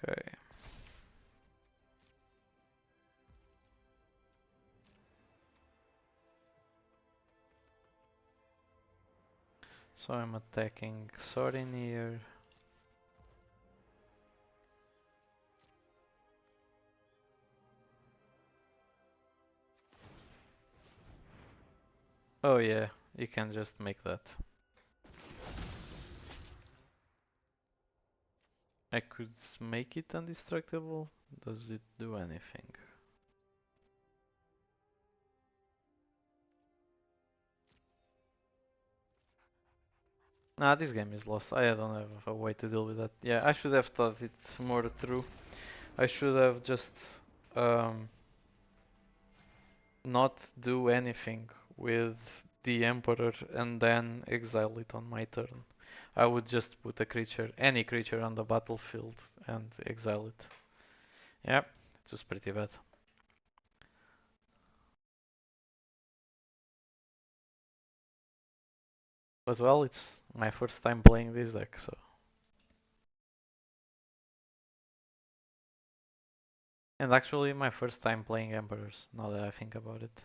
Okay. So I'm attacking Sorin here. Oh yeah, you can just make that. I could make it indestructible. Does it do anything? Nah, this game is lost. I don't have a way to deal with that. Yeah, I should have thought it more through. I should have just um, not do anything with the Emperor and then exile it on my turn. I would just put a creature, any creature on the battlefield and exile it. Yep, it was pretty bad. But well, it's my first time playing this deck, so. And actually my first time playing Emperors, now that I think about it.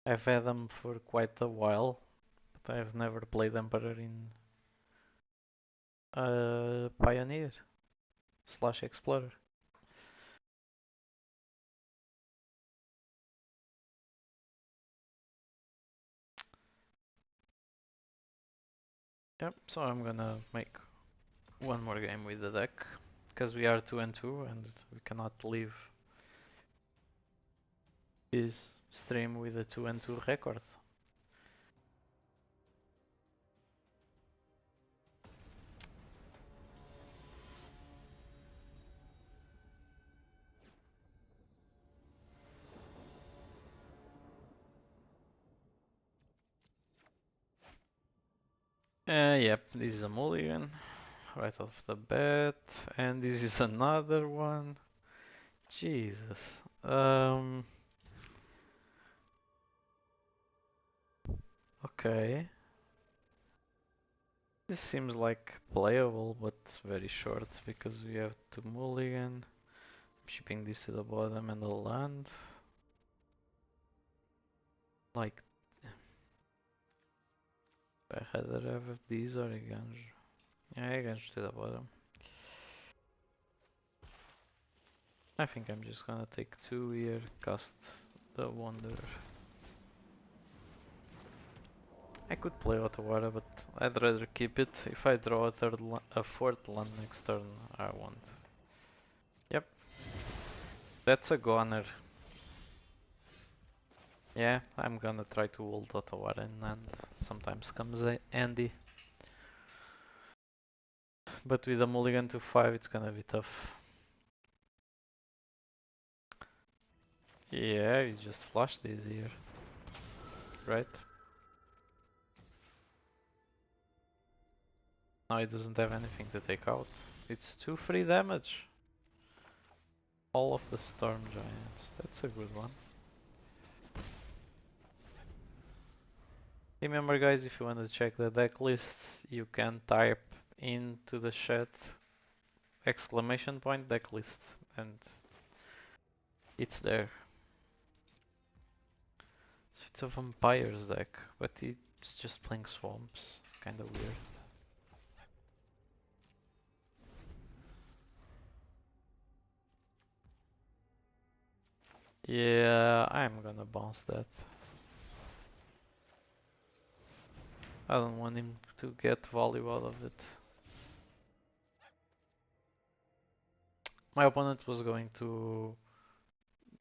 I've had them for quite a while, but I've never played Emperor in Pioneer slash Explorer. Yep, so I'm gonna make one more game with the deck, because we are 2 and 2 and we cannot leave this stream with a 2 and 2 record. Yep, this is a mulligan right off the bat, and this is another one. Jesus. Okay. This seems like playable, but very short because we have to mulligan. Shipping this to the bottom and the land. Like, I rather have these or a Ganj. Yeah, a Ganj to the bottom. I think I'm just gonna take 2 here, cast the Wanderer. I could play Otawara, but I'd rather keep it. If I draw a fourth land next turn, I won't. Yep, that's a goner. Yeah, I'm gonna try to hold Otawara in hand. Sometimes comes handy. But with a mulligan to 5, it's gonna be tough. Yeah, you just flush these here. Right? Now it doesn't have anything to take out. It's 2 free damage. All of the Storm Giants. That's a good one. Remember guys, if you want to check the deck list, you can type into the chat exclamation point deck list and it's there. So it's a vampires deck, but it's just playing swamps. Kinda weird. Yeah, I'm gonna bounce that. I don't want him to get value out of it. My opponent was going to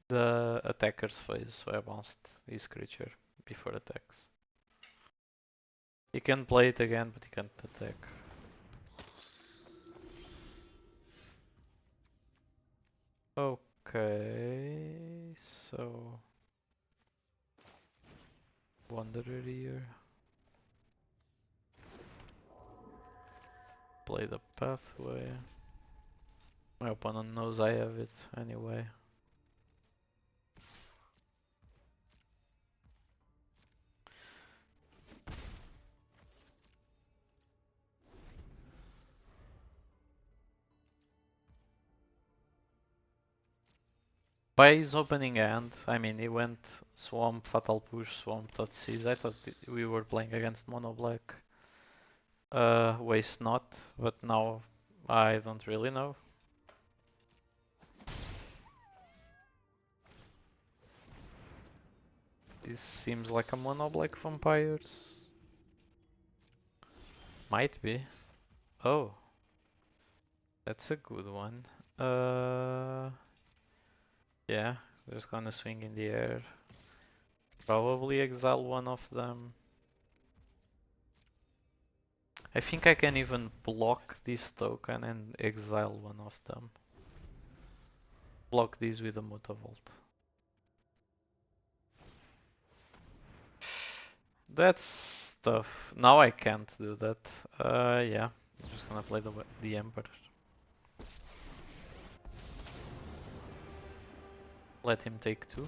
the attacker's phase, so I bounced his creature before attacks. He can play it again, but he can't attack. Okay, so Wanderer here. Play the pathway. My opponent knows I have it anyway. By his opening hand, I mean he went Swamp, Fatal Push, Swamp, Thoughtseize. I thought we were playing against Mono Black. Waste Not, but now I don't really know. This seems like a Mono Black Vampires. Might be. Oh, that's a good one. Yeah, just gonna swing in the air. Probably exile one of them. I think I can even block this token and exile one of them. Block these with a Mutavault. That's tough. Now I can't do that. Yeah, I'm just gonna play the Emperor. Let him take 2.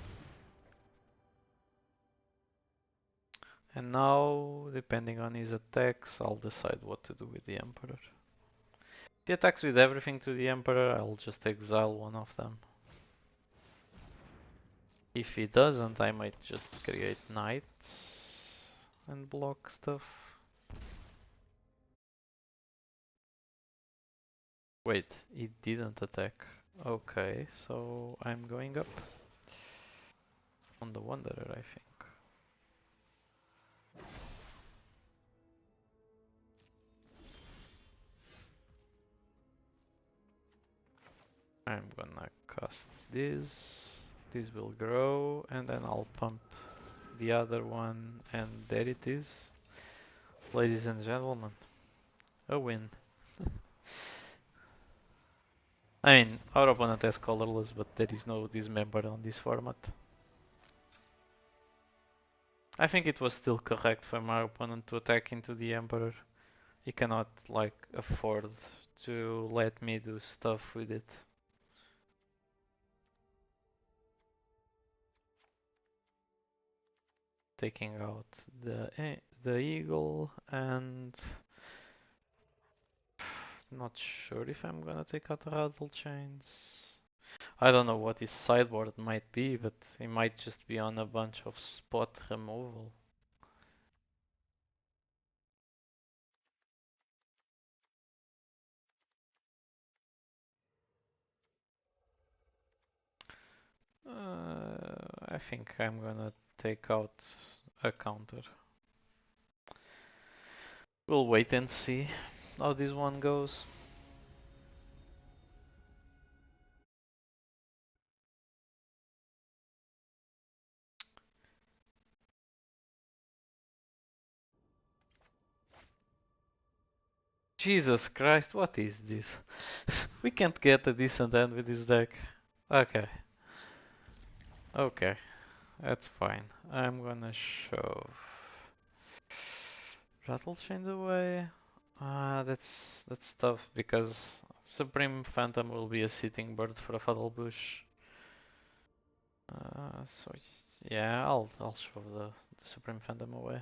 And now, depending on his attacks, I'll decide what to do with the Emperor. If he attacks with everything to the Emperor, I'll just exile one of them. If he doesn't, I might just create knights and block stuff. Wait, he didn't attack. Okay, so I'm going up on the Wanderer, I think. I'm gonna cast this. This will grow, and then I'll pump the other one, and there it is. Ladies and gentlemen, a win. I mean, our opponent has colorless, but there is no dismember on this format. I think it was still correct for my opponent to attack into the Emperor. He cannot, like, afford to let me do stuff with it. Taking out the eagle, and not sure if I'm gonna take out rattle chains. I don't know what his sideboard might be, but he might just be on a bunch of spot removal. I think I'm gonna take out a counter. We'll wait and see how this one goes. Jesus Christ, what is this? We can't get a decent end with this deck. Okay. Okay. That's fine. I'm gonna shove Rattle Chains away. That's tough because Supreme Phantom will be a sitting bird for a Fatal Bush. So yeah, I'll shove the Supreme Phantom away.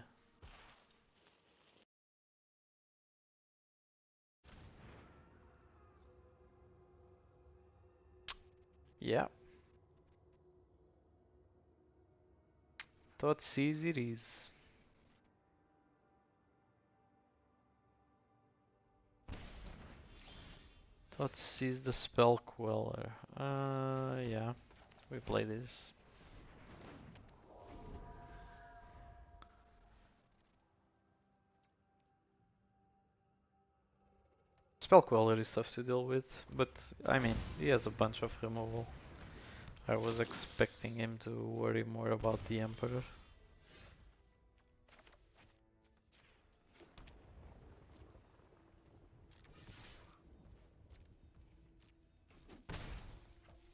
Yeah, thought easy it is. Thought sees the Spell Queller. Yeah, we play this. Spell Queller is tough to deal with, but I mean, he has a bunch of removal. I was expecting him to worry more about the Emperor.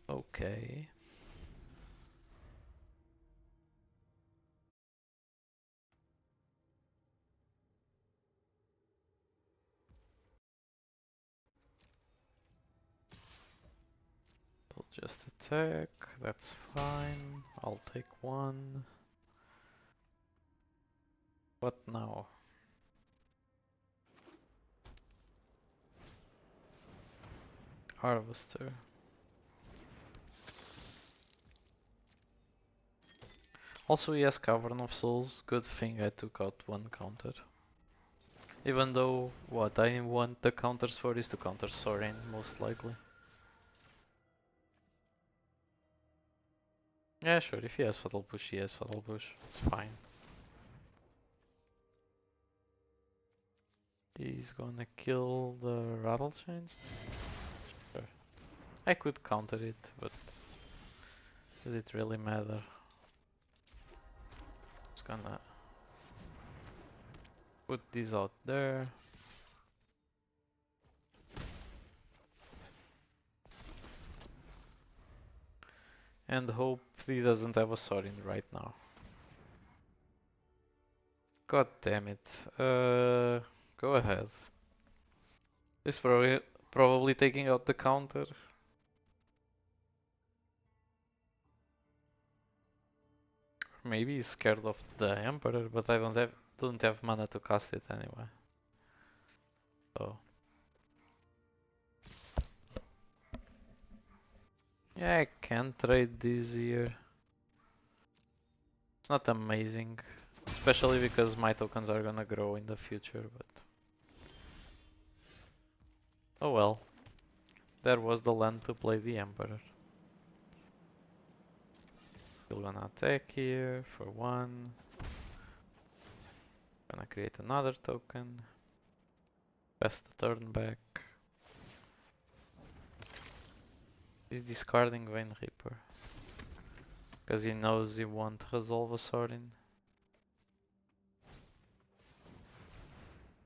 Okay. We'll just attack, that's fine. I'll take one. What now? Harvester. Also he has Cavern of Souls, good thing I took out one counter. Even though, what I want the counters for is to counter Sorin, most likely. Yeah, sure, if he has Fatal Push, he has Fatal Push. It's fine. He's gonna kill the Rattle Chains? Sure. I could counter it, but does it really matter? Just gonna put these out there. And hope he doesn't have a Sorin right now. God damn it. Go ahead. He's probably taking out the counter. Maybe he's scared of the Emperor, but I don't have mana to cast it anyway. So yeah, I can trade this here. It's not amazing, especially because my tokens are gonna grow in the future, but oh well. There was the land to play the Emperor. Still gonna attack here for one. Gonna create another token. Pass the turn back. He's discarding Vein Reaper. Because he knows he won't resolve a Sorin.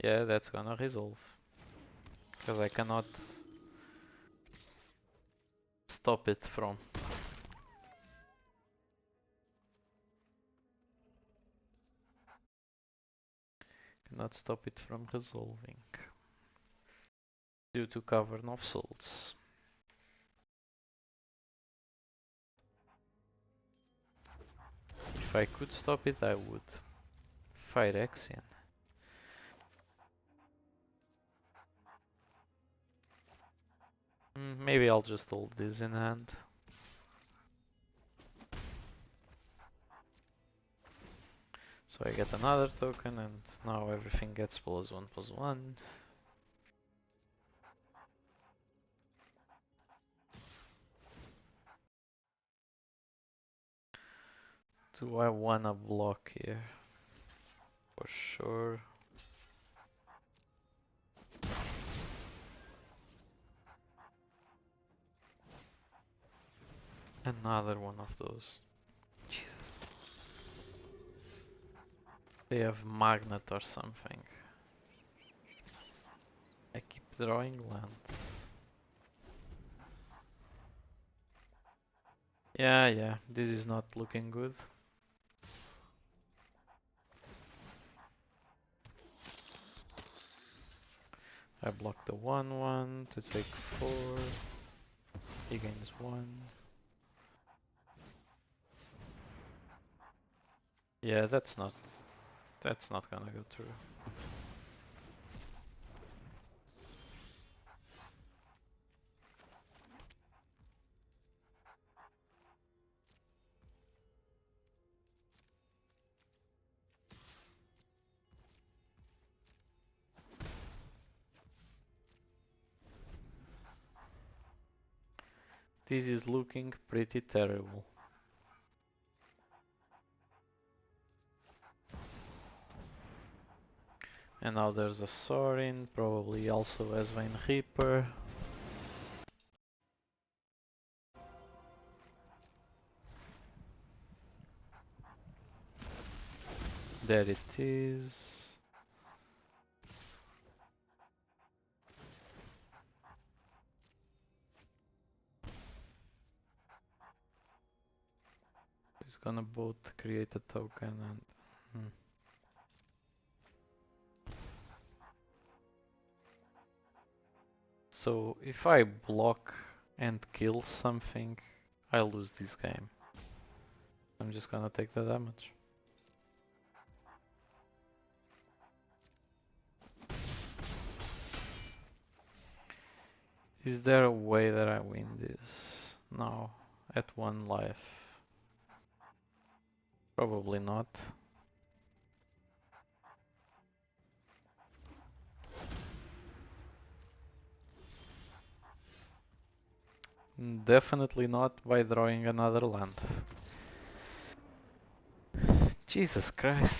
Yeah, that's gonna resolve. Because I cannot stop it from. Cannot stop it from resolving. Due to Cavern of Souls. If I could stop it, I would. Phyrexian. Maybe I'll just hold this in hand. So I get another token and now everything gets +1/+1. Do I wanna block here? For sure. Another one of those. Jesus. They have magnet or something. I keep drawing lands. Yeah, this is not looking good. I block the 1/1 to take 4. He gains 1. Yeah, that's not gonna go through. This is looking pretty terrible. And now there's a Sorin, probably also as Vein Reaper. There it is. It's gonna both create a token and... So if I block and kill something, I lose this game. I'm just gonna take the damage. Is there a way that I win this? No, at 1 life. Probably not. Definitely not by drawing another land. Jesus Christ.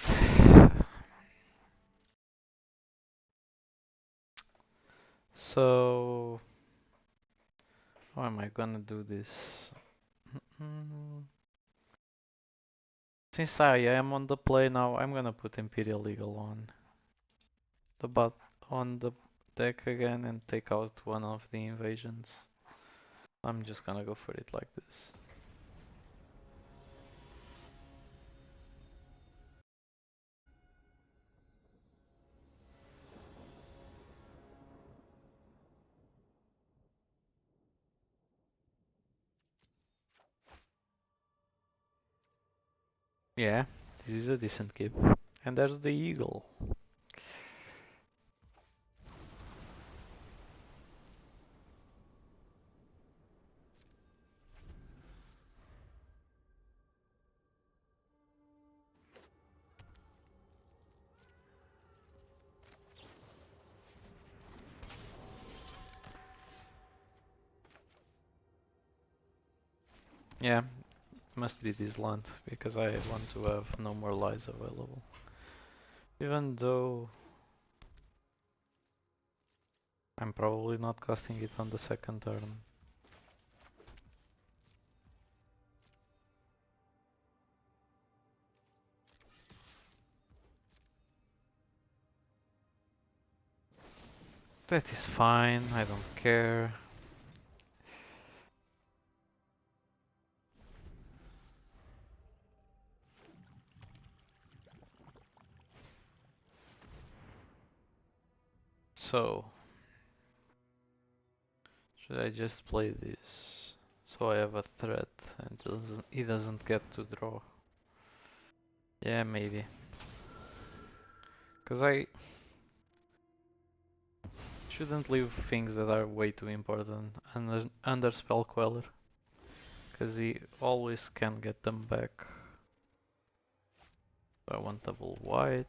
So, how am I gonna do this? Since I am on the play now, I'm gonna put Imperial Eagle on the deck again and take out one of the invasions. I'm just gonna go for it like this. Yeah, this is a decent keep. And there's the eagle. Yeah, must be this land, because I want to have no more lies available. Even though I'm probably not casting it on the second turn. That is fine, I don't care. So, should I just play this so I have a threat and he doesn't get to draw? Yeah, maybe. Cause I shouldn't leave things that are way too important under Spell Queller. Cause he always can get them back. I want double white.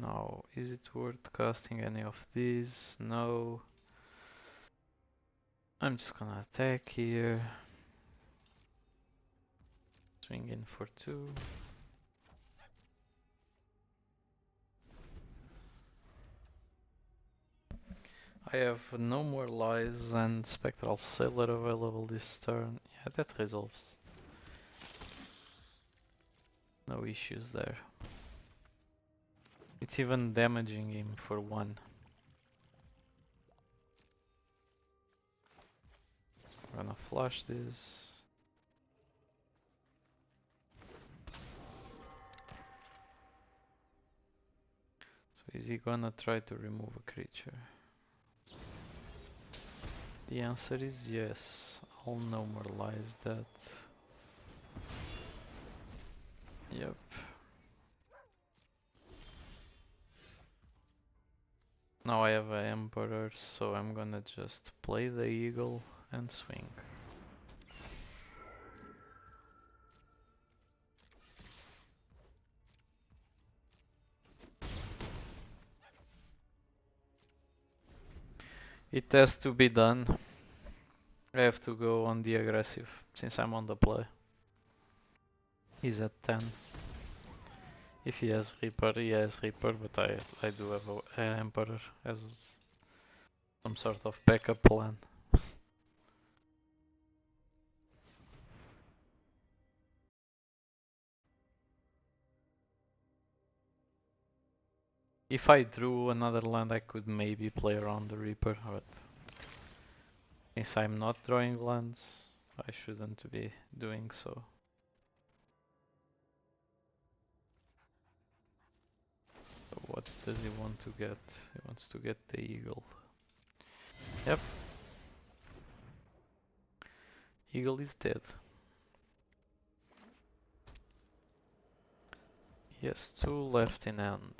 Now, is it worth casting any of these? No. I'm just gonna attack here. Swing in for 2. I have no more lies and Spectral Sailor available this turn. Yeah, that resolves. No issues there. It's even damaging him for 1. I'm gonna flush this. So is he gonna try to remove a creature? The answer is yes. I'll normalize that. Yep. Now I have an Emperor, so I'm gonna just play the Eagle and swing. It has to be done. I have to go on the aggressive since I'm on the play. He's at 10. If he has Reaper, he has Reaper, but I do have an Emperor as some sort of backup plan. If I drew another land, I could maybe play around the Reaper, but since I'm not drawing lands, I shouldn't be doing so. So what does he want to get? He wants to get the Eagle. Yep. Eagle is dead. He has 2 left in hand.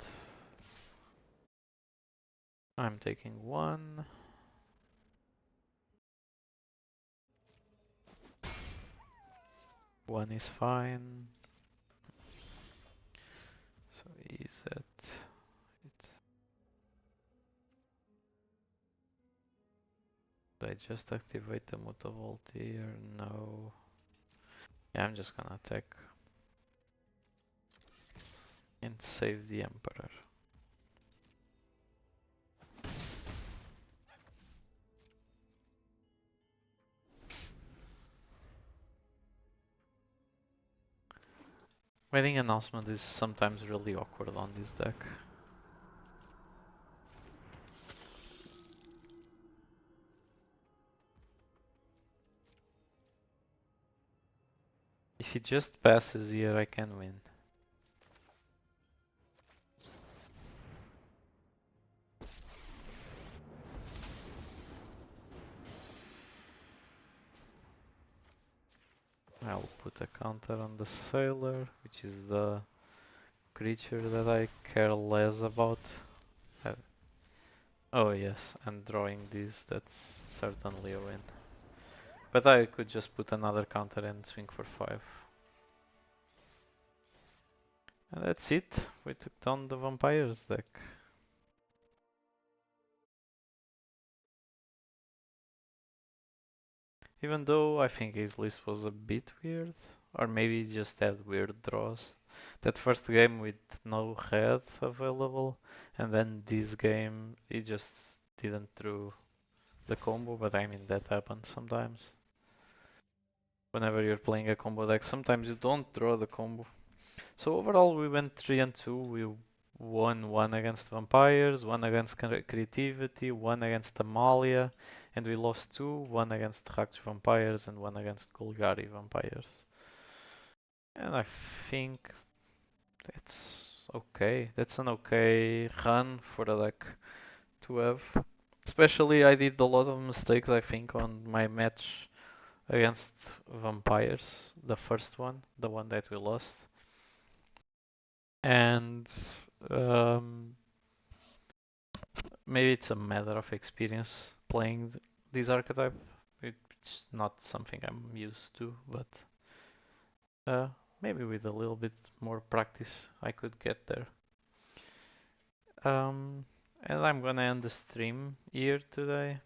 I'm taking 1. One is fine. So he's at it. Did I just activate the Mutavault here? No. Yeah, I'm just gonna attack and save the Emperor. Wedding announcement is sometimes really awkward on this deck. If he just passes here, I can win. I'll put a counter on the Sailor, which is the creature that I care less about. Oh yes, and drawing this, that's certainly a win. But I could just put another counter and swing for 5. And that's it, we took down the Vampires deck. Even though I think his list was a bit weird, or maybe he just had weird draws. That first game with no red available, and then this game he just didn't draw the combo, but I mean that happens sometimes. Whenever you're playing a combo deck, sometimes you don't draw the combo. So overall we went 3 and 2, we won 1 against Vampires, 1 against Creativity, 1 against Amalia, and we lost 2, 1 against Raksh Vampires and 1 against Golgari Vampires. And I think that's okay. That's an okay run for the deck to have. Especially I did a lot of mistakes I think on my match against Vampires, the first one, the one that we lost. And um, maybe it's a matter of experience playing this archetype. It's not something I'm used to, but Uh, Maybe with a little bit more practice I could get there. And I'm gonna end the stream here today.